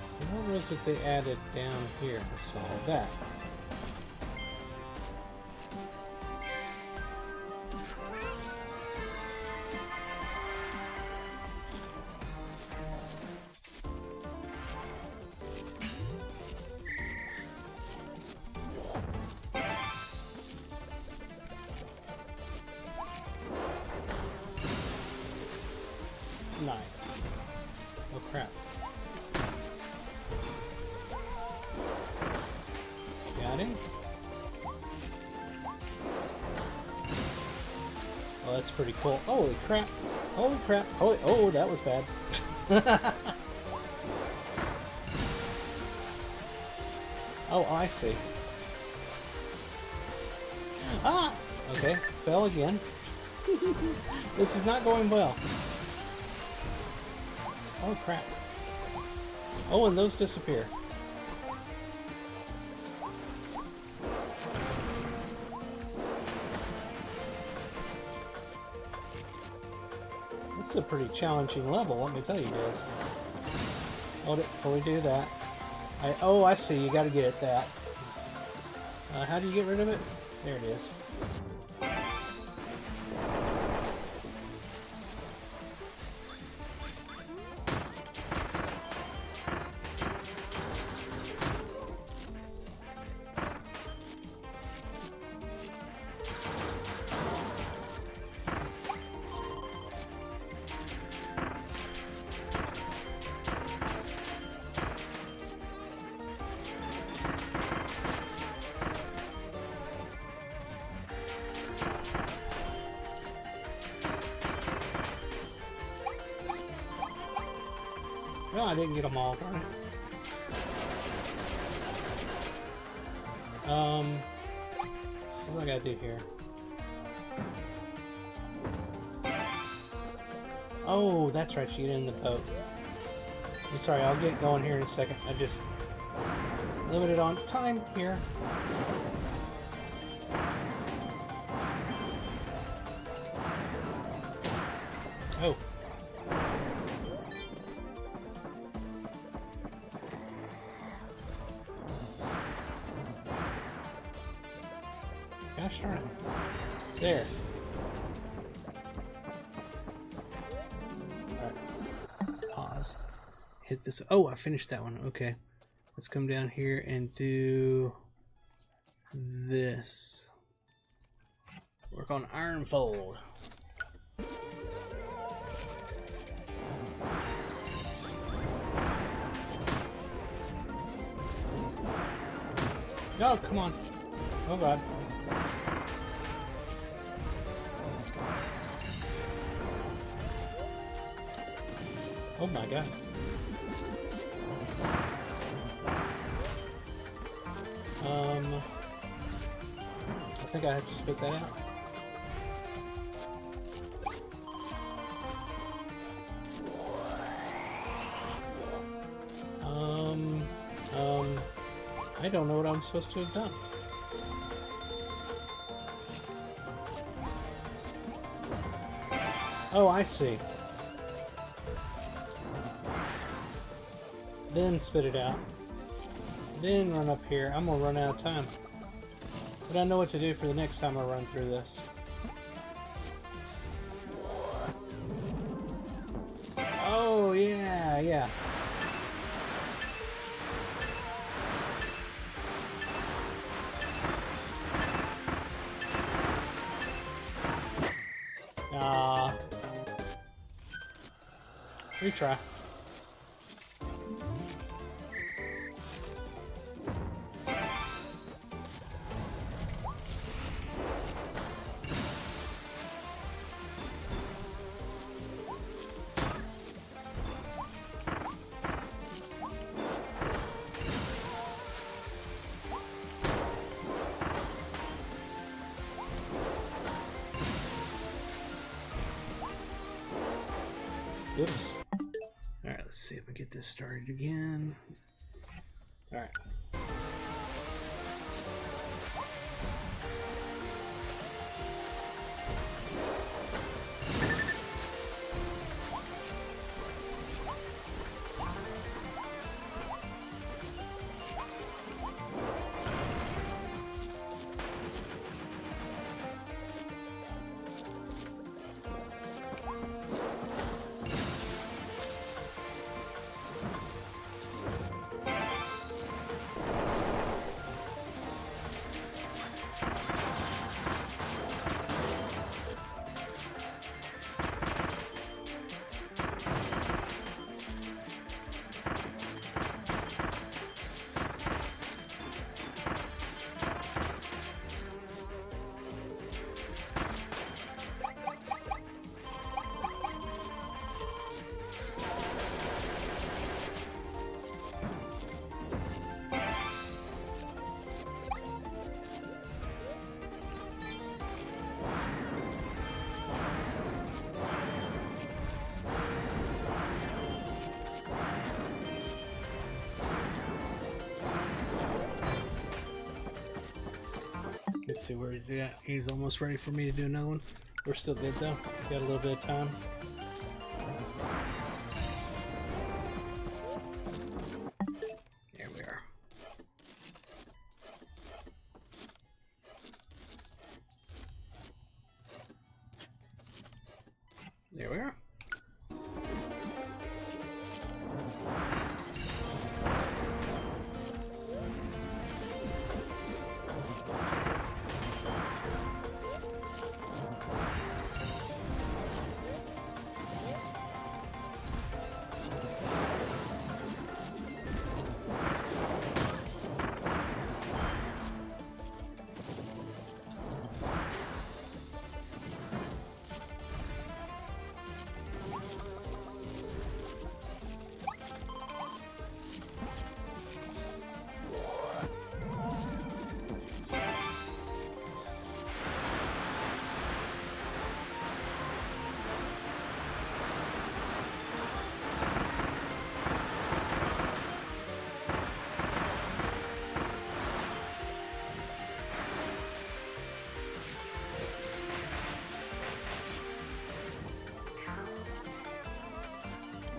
So what was it they added down here? I saw that. Nice. Oh crap. Got him. Oh, that's pretty cool. Holy crap. Holy crap. Holy, oh, that was bad. Oh, I see. Ah! Okay, fell again. This is not going well. Oh crap. Oh, and those disappear. This is a pretty challenging level, let me tell you guys. Hold it before we do that. Oh, I see, you gotta get at that. How do you get rid of it? There it is. Well, I didn't get them all, darn it. What do I gotta do here? Oh, that's right, you get in the boat. I'm sorry, I'll get going here in a second. I just limited on time here. Oh. Gosh darn it. There. Alright. Pause. Hit this. Oh, I finished that one. Okay. Let's come down here and do this. Work on Ironfold. Oh, come on. Oh, God. Oh my God. I think I have to spit that out. I don't know what I'm supposed to have done. Oh, I see. Then spit it out. Then run up here. I'm gonna run out of time. But I know what to do for the next time I run through this. Oh, yeah, yeah. Retry. Whoops. Alright, let's see if we get this started again. Alright. Let's see where he's at. He's almost ready for me to do another one. We're still good though. Got a little bit of time. There we are. There we are.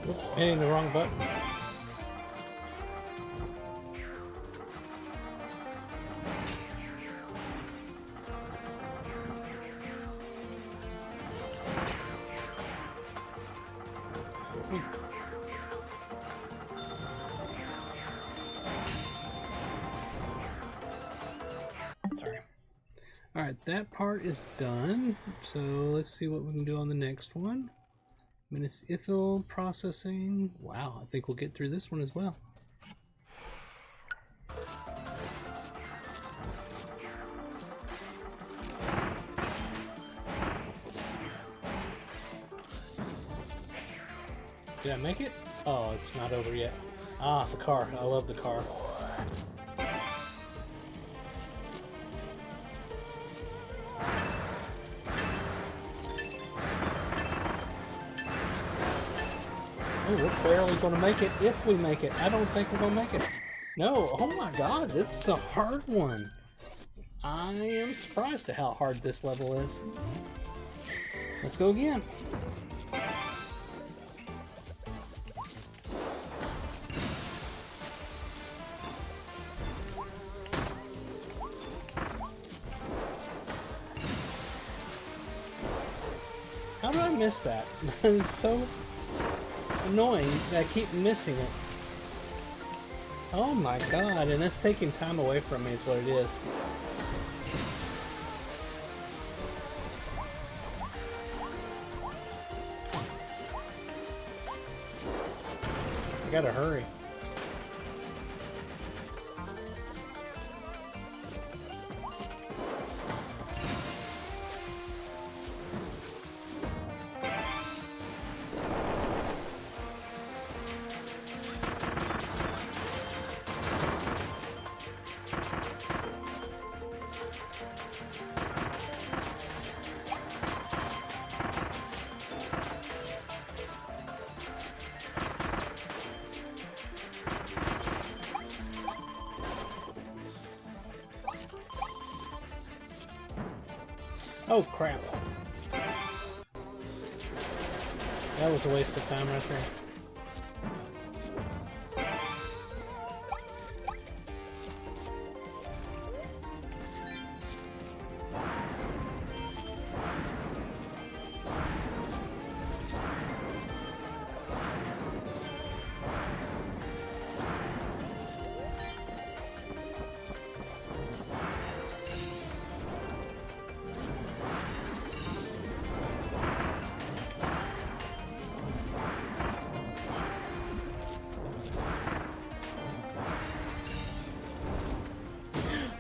Oops, hitting the wrong button. Sorry. Alright, that part is done. So let's see what we can do on the next one. Menace Ithil processing. Wow, I think we'll get through this one as well. Did I make it? Oh, it's not over yet. Ah, the car. I love the car. Oh, we're barely going to make it if we make it. I don't think we're going to make it. No, oh my god, this is a hard one. I am surprised at how hard this level is. Let's go again. How did I miss that? That is so annoying that I keep missing it. Oh my god, and that's taking time away from me is what it is. I gotta hurry. Oh, crap. That was a waste of time right there.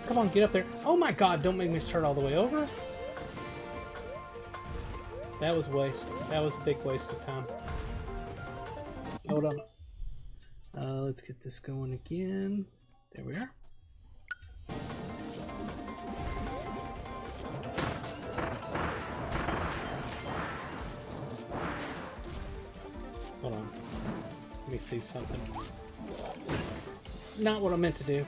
Come on, get up there. Oh my god, don't make me start all the way over. That was waste. That was a big waste of time. Hold on. Let's get this going again. There we are. Hold on. Let me see something. Not what I meant to do.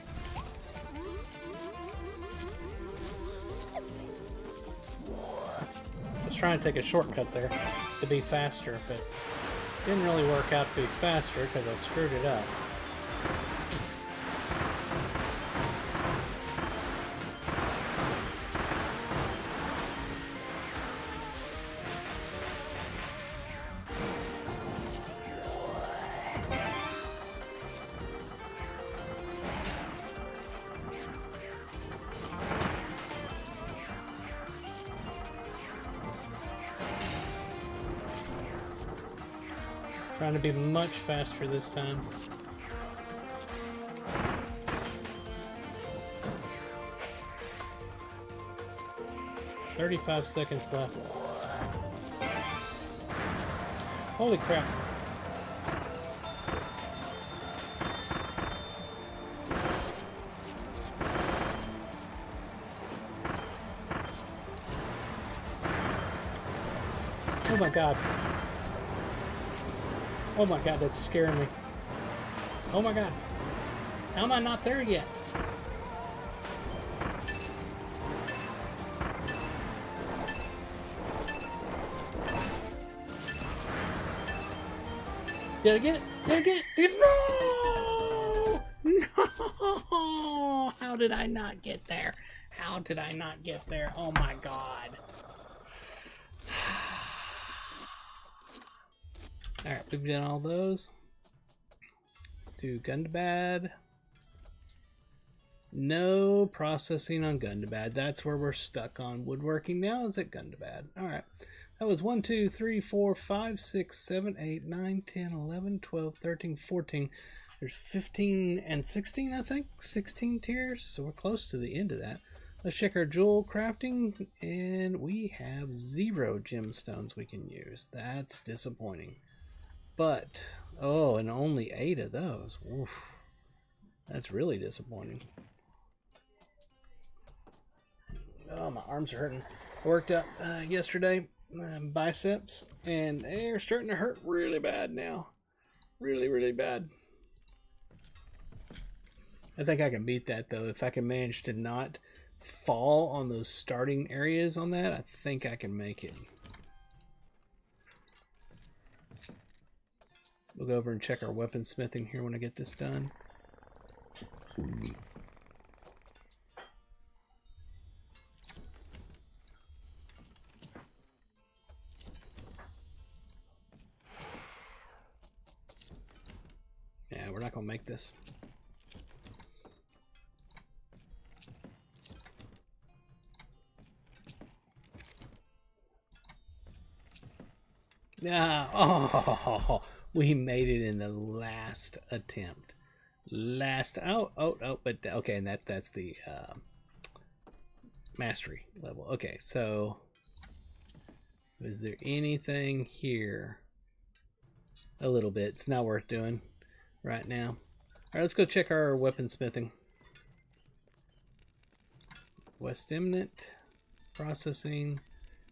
Trying to take a shortcut there to be faster, but didn't really work out to be faster because I screwed it up. Trying to be much faster this time. "35 seconds left. Holy crap. Oh my god. Oh my god, that's scaring me. Oh my god. How am I not there yet? Did I get it? Did I get it? No! No! How did I not get there? How did I not get there? Oh my god. Alright, we've done all those. Let's do Gundabad. No processing on Gundabad. That's where we're stuck on. Woodworking now is at Gundabad. Alright. That was 1, 2, 3, 4, 5, 6, 7, 8, 9, 10, 11, 12, 13, 14. There's 15 and 16, I think. 16 tiers. So we're close to the end of that. Let's check our jewel crafting. And we have 0 gemstones we can use. That's disappointing. But, oh, and only 8 of those. Oof. That's really disappointing. Oh, my arms are hurting. I worked out yesterday, biceps, and they're starting to hurt really bad now. Really, really bad. I think I can beat that, though. If I can manage to not fall on those starting areas on that, I think I can make it. We'll go over and check our weaponsmithing here when I get this done. Yeah, we're not going to make this. Yeah, oh, we made it in the last attempt. But okay, and that's the mastery level. Okay, so is there anything here? A little bit. It's not worth doing right now. All right, let's go check our weaponsmithing. West Eminent processing.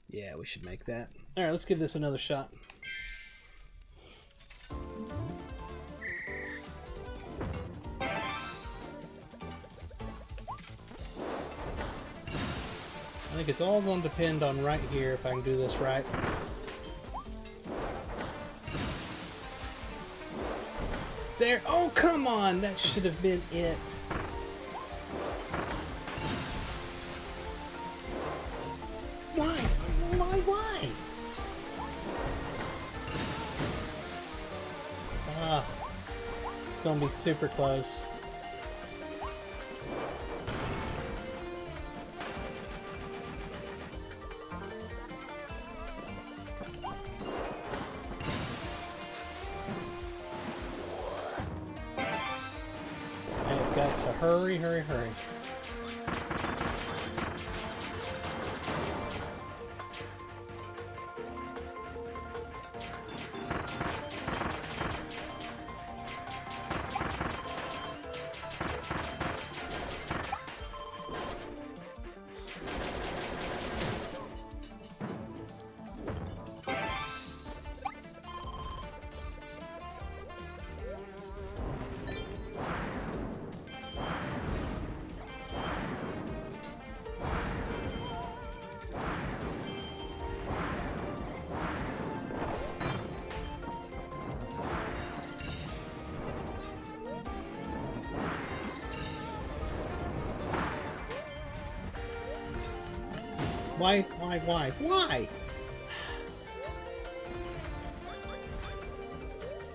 Yeah, we should make that. All right, let's give this another shot. I think it's all going to depend on right here if I can do this right. There. Oh, come on! That should have been it. Why? Why? Ah, it's going to be super close. I've got to hurry. Why?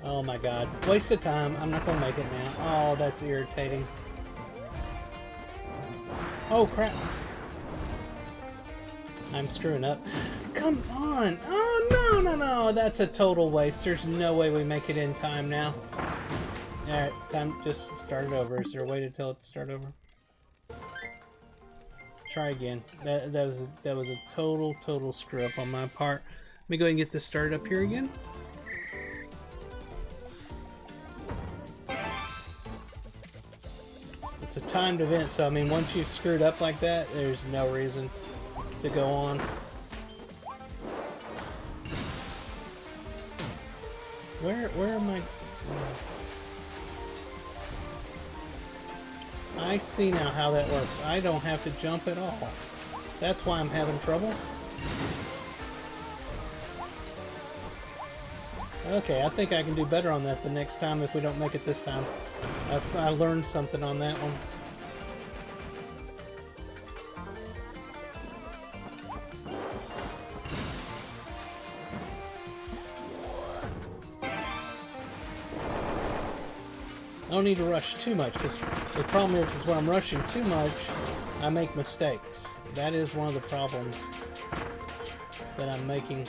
Oh my god. Waste of time. I'm not gonna make it now. Oh, that's irritating. Oh crap. I'm screwing up. Come on! Oh, no! That's a total waste. There's no way we make it in time now. Alright, time just start it over. Is there a way to tell it to start over? Try again. That was a total screw up on my part. Let me go ahead and get this started up here again. It's a timed event, so I mean once you've screwed up like that, there's no reason to go on. Where am I? I see now how that works. I don't have to jump at all. That's why I'm having trouble. Okay, I think I can do better on that the next time if we don't make it this time. I learned something on that one. I don't need to rush too much, because the problem is when I'm rushing too much, I make mistakes. That is one of the problems that I'm making.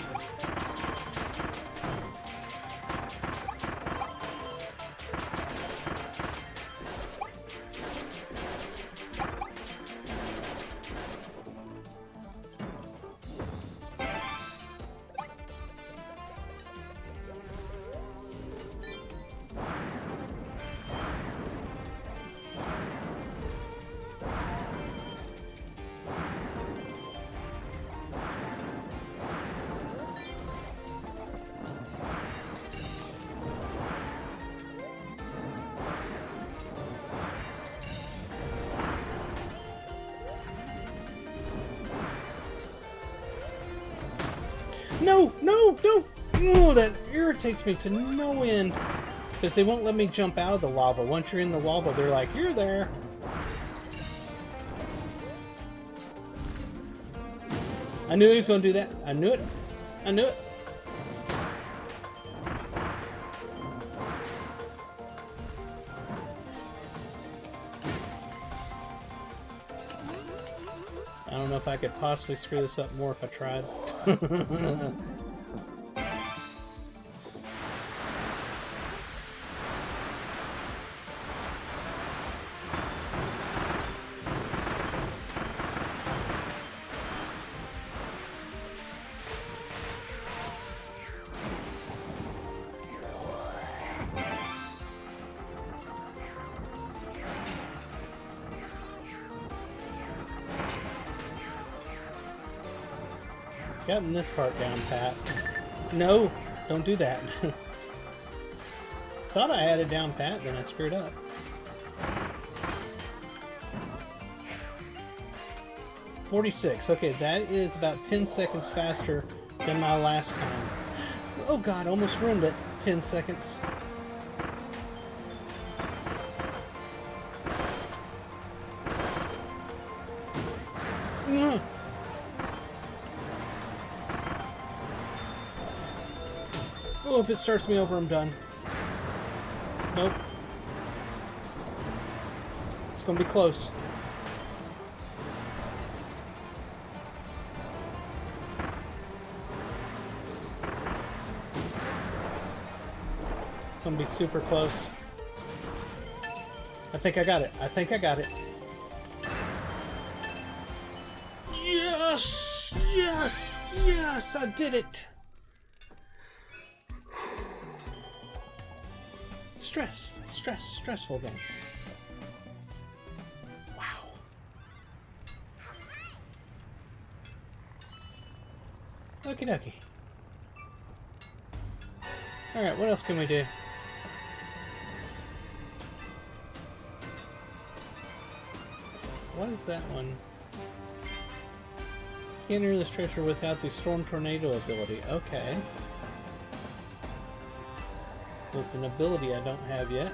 No! Oh, that irritates me to no end. Because they won't let me jump out of the lava. Once you're in the lava, they're like, you're there. I knew he was going to do that. I knew it. I don't know if I could possibly screw this up more if I tried. Gotten this part down pat. No, don't do that. Thought I had it down pat, then I screwed up. 46. Okay, that is about 10 seconds faster than my last time. Oh god, almost ruined it. 10 seconds. Oh, if it starts me over, I'm done. Nope. It's gonna be close. It's gonna be super close. I think I got it. I think I got it. Yes! Yes! Yes! I did it! Stressful game. Wow. Okie dokie. Alright, what else can we do? What is that one? Can't enter this treasure without the Storm Tornado ability. Okay. So it's an ability I don't have yet.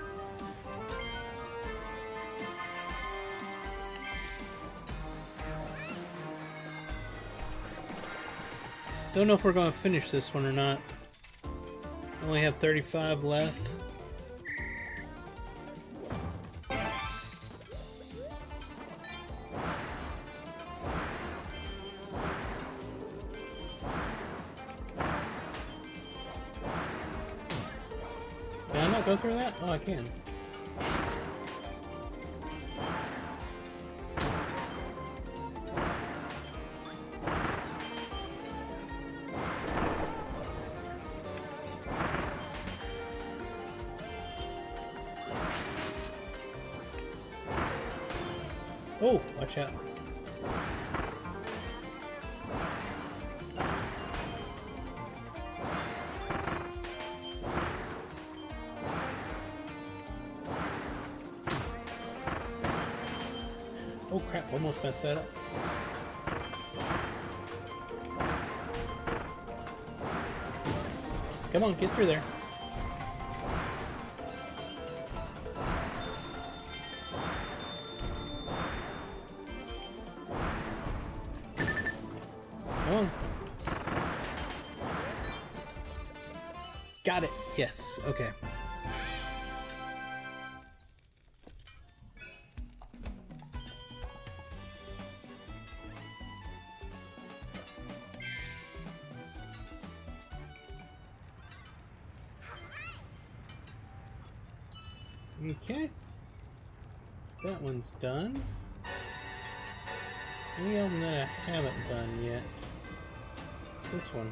Don't know if we're going to finish this one or not. Only have 35 left. Can I not go through that? Oh, I can. Oh, watch out. Oh crap, almost messed that up. Come on, get through there. Come on. Got it. Yes. Okay. Okay. That one's done. Any of them that I haven't done yet? This one.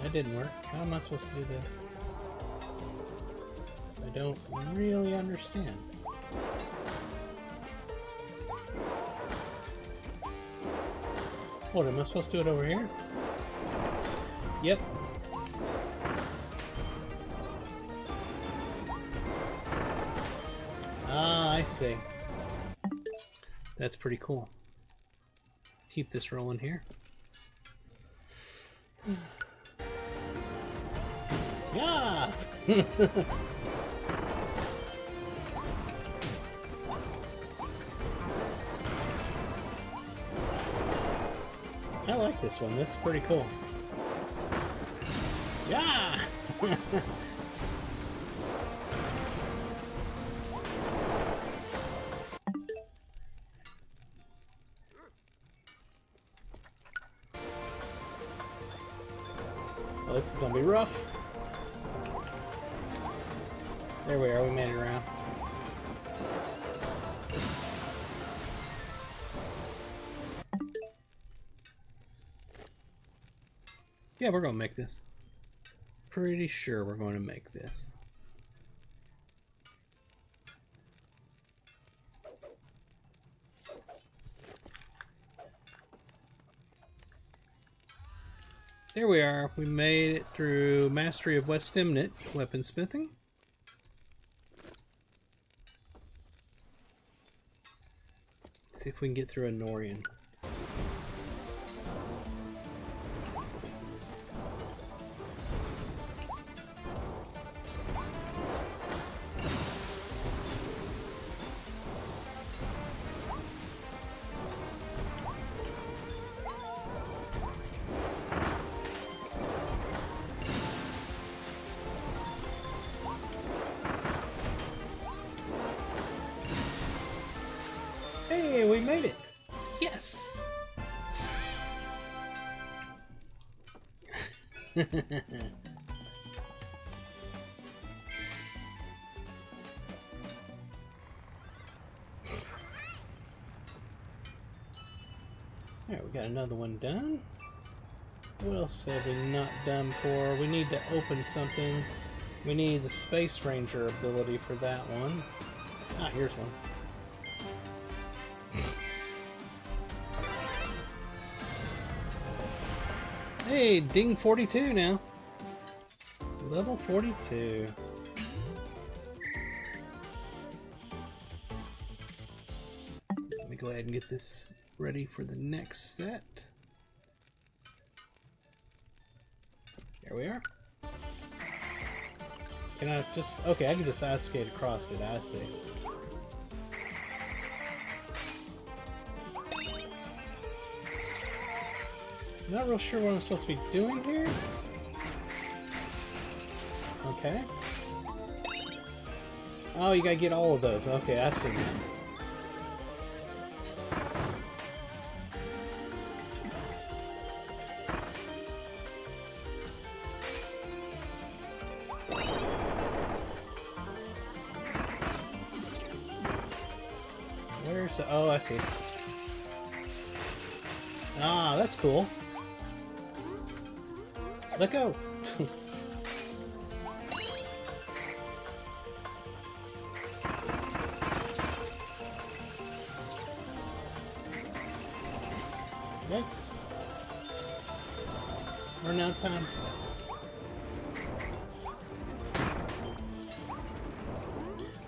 That didn't work. How am I supposed to do this? I don't really understand. What, am I supposed to do it over here? Yep. Ah, I see. That's pretty cool. Let's keep this rolling here. Yeah! I like this one. That's pretty cool. Yeah! Well, this is gonna be rough. There we are. We made it around. Yeah, we're gonna make this. Pretty sure we're going to make this. There we are. We made it through Mastery of West Emnet, weaponsmithing. Let's see if we can get through a Norian. Hey, we made it! Yes! Alright, we got another one done. What else have we not done for? We need to open something. We need the Space Ranger ability for that one. Ah, here's one. Hey, ding 42 now. Level 42. Let me go ahead and get this ready for the next set. There we are. Can I just... Okay, I can just ice skate across it, I see. Not real sure what I'm supposed to be doing here. Okay. Oh, you gotta get all of those. Okay, I see now. Where's the... Oh, I see. Ah, that's cool. Let go! Yikes. Run out of time.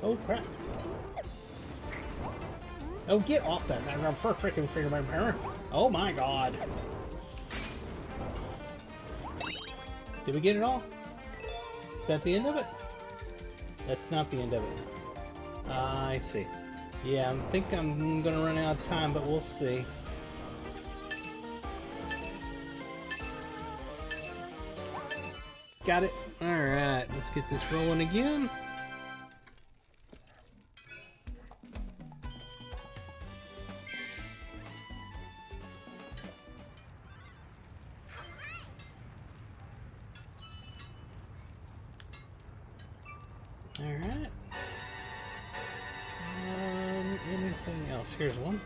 Oh crap. Oh, get off that! I'm for freaking figure my parent. Oh my god. Did we get it all? Is that the end of it? That's not the end of it. I see. Yeah, I think I'm gonna run out of time, but we'll see. Got it. Alright, let's get this rolling again. Alright. Anything else? Here's one.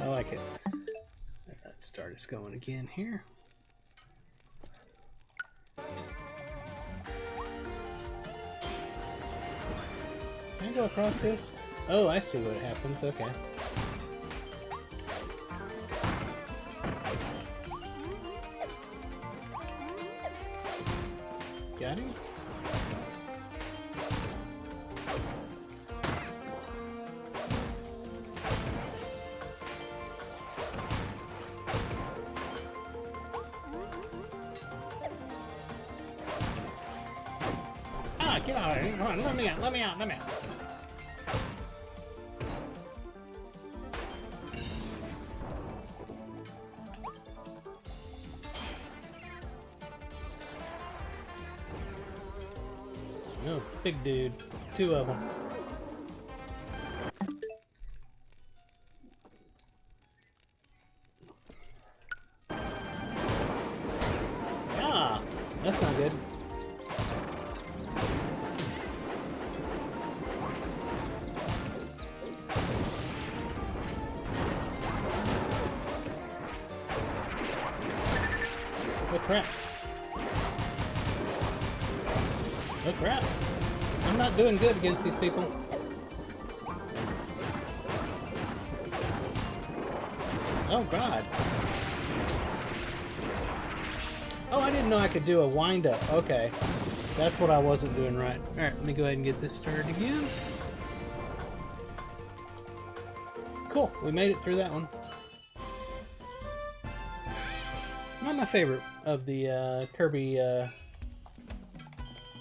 I like it. Let's start us going again here. Can I go across this? Oh, I see what happens. Okay. Got him? Ah, get out of here. Come on, let me out, let me out, let me out. No, big dude. Two of them. crap. Oh crap. I'm not doing good against these people. Oh god. Oh, I didn't know I could do a wind-up. Okay. That's what I wasn't doing right. Alright, let me go ahead and get this started again. Cool, we made it through that one. Not my favorite of the Kirby, I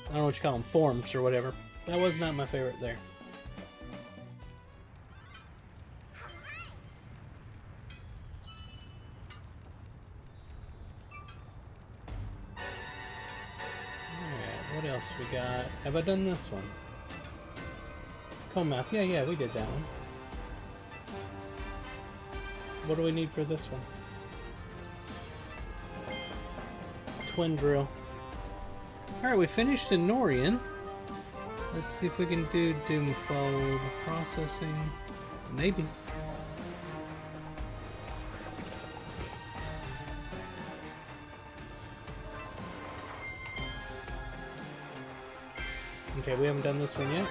don't know what you call them, forms or whatever. That was not my favorite there. Alright, what else we got? Have I done this one? Comb mouth. Yeah, we did that one. What do we need for this one? Twin drill. Alright, we finished in Norian. Let's see if we can do Doomfold processing. Maybe. Okay, we haven't done this one yet.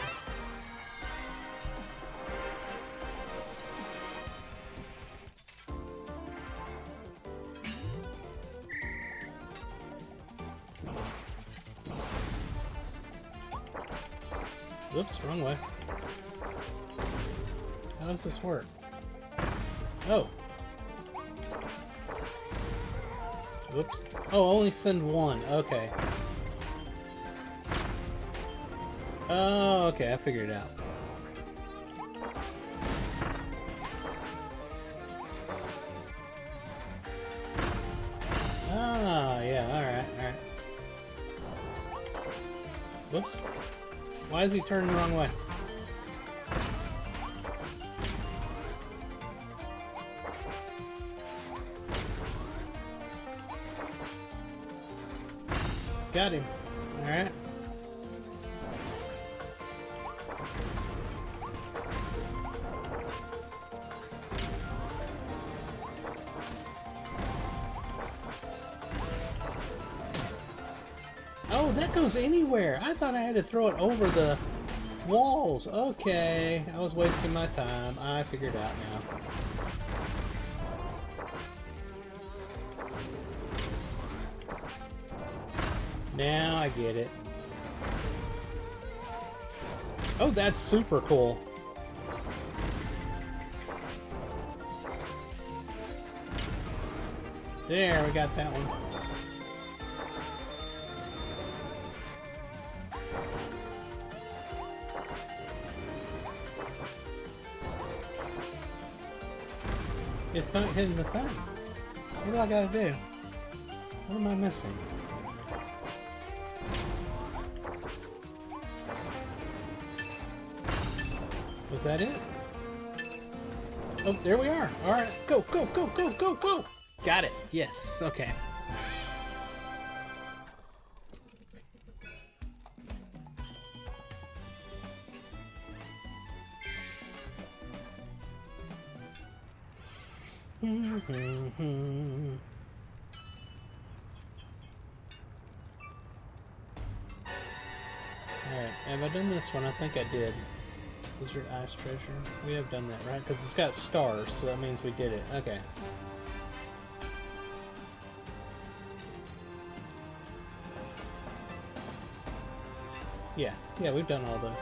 Whoops, wrong way. How does this work? Oh. Whoops. Oh, only send one. Okay. Oh, okay, I figured it out. Ah, yeah, alright. Whoops. Why is he turning the wrong way? Got him. Alright. Oh, that goes anywhere. I thought I had to throw it over the walls. Okay, I was wasting my time. I figured it out now. Now I get it. Oh, that's super cool. There, we got that one. It's not hitting the thing. What do I gotta do? What am I missing? Was that it? Oh, there we are. Alright, go! Got it. Yes, okay. Alright, have I done this one? I think I did. Wizard Ice Treasure. We have done that, right? Because it's got stars, so that means we did it. Okay. Yeah, we've done all those.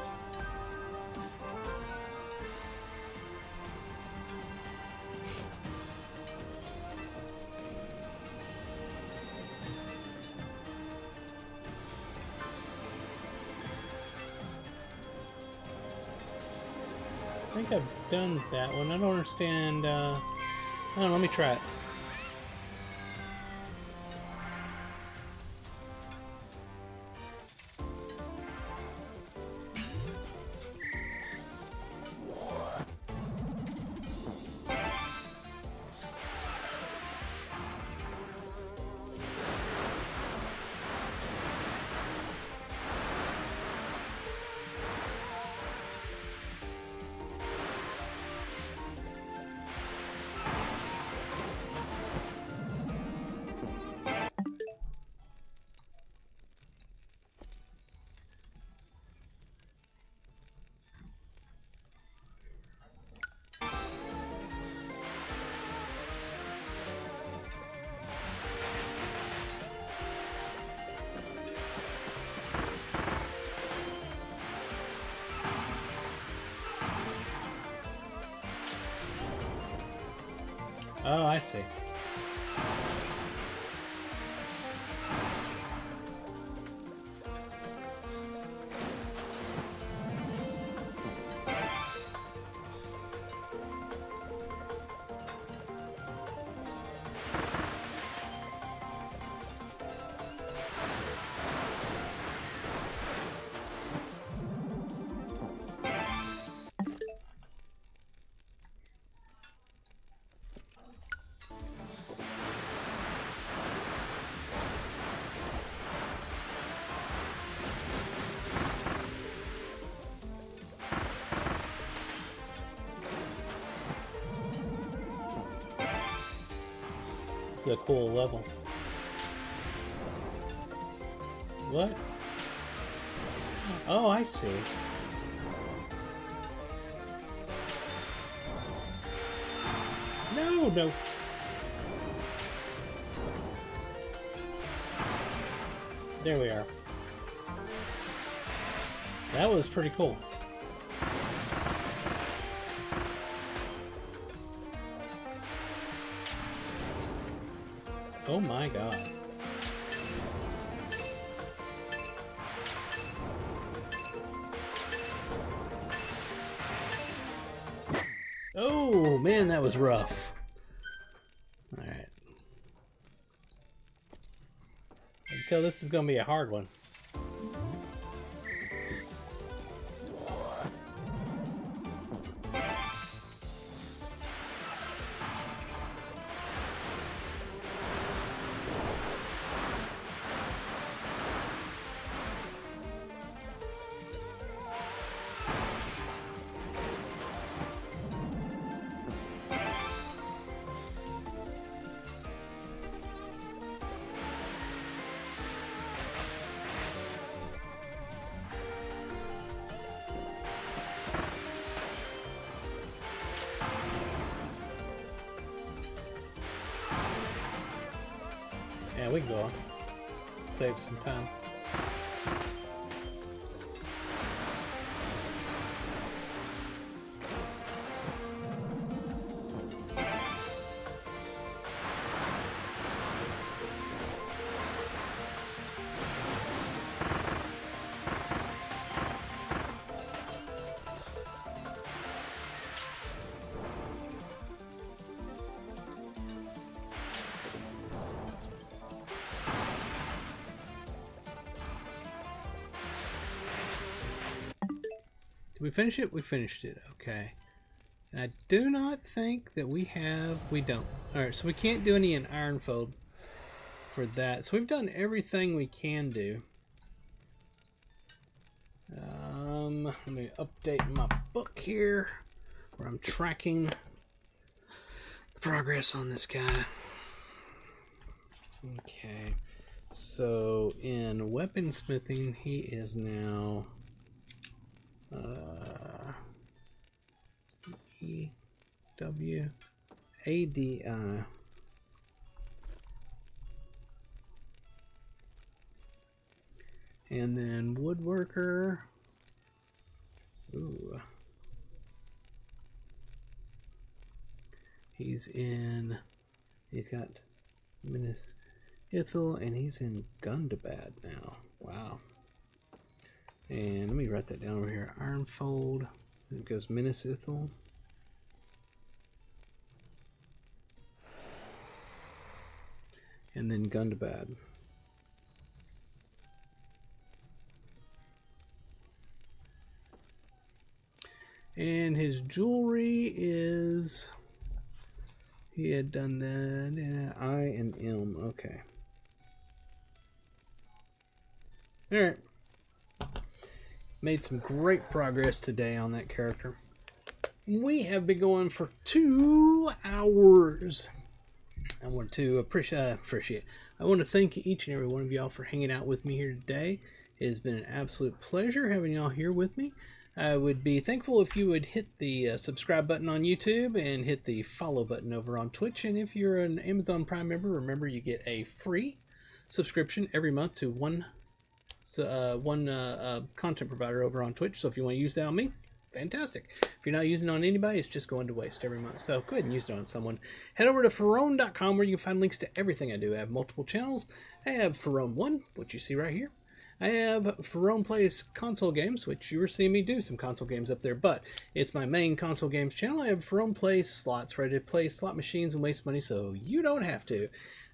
I think I've done that one. I don't understand, I don't know, let me try it. Oh, I see. This is a cool level. What? Oh, I see. No, no. There we are. That was pretty cool. Oh my god. Oh man, that was rough. Alright. I can tell this is going to be a hard one. Yeah, we can go on. Save some time. Did we finish it? We finished it. Okay. And I do not think that we have... We don't. Alright, so we can't do any in Ironfold for that. So we've done everything we can do. Let me update my book here where I'm tracking the progress on this guy. Okay. So in weaponsmithing, he is now... E-W-A-D-I. And then woodworker. Ooh. He's got Minas Ithil, and he's in Gundabad now. Wow. And let me write that down over here. Ironfold. It goes Minas Ithil. And then Gundabad. And his jewelry is... He had done that. I and M. Okay. Alright. Made some great progress today on that character. We have been going for 2 hours. I want to appreciate. I want to thank each and every one of y'all for hanging out with me here today. It has been an absolute pleasure having y'all here with me. I would be thankful if you would hit the subscribe button on YouTube and hit the follow button over on Twitch. And if you're an Amazon Prime member, remember you get a free subscription every month to one content provider over on Twitch. So if you want to use that on me, fantastic. If you're not using it on anybody, it's just going to waste every month. So go ahead and use it on someone. Head over to Ferrone.com where you can find links to everything I do. I have multiple channels. I have Ferrone 1, which you see right here. I have Ferrone Plays console games, which you were seeing me do some console games up there, but it's my main console games channel. I have Ferrone Plays Slots, where I play slot machines and waste money so you don't have to.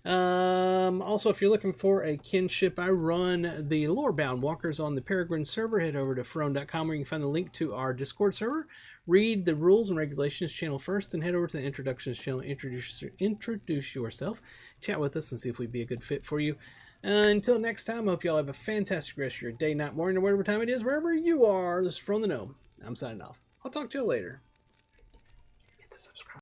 Also, if you're looking for a kinship, I run the Lorebound Walkers on the Peregrine server. Head over to Ferrone.com where you can find the link to our Discord server. Read the rules and regulations channel first, then head over to the introductions channel, introduce yourself, chat with us, and see if we'd be a good fit for you. Until next time, I hope you all have a fantastic rest of your day, night, morning, or whatever time it is, wherever you are. This is From the Gnome. I'm signing off. I'll talk to you later. Hit the subscribe.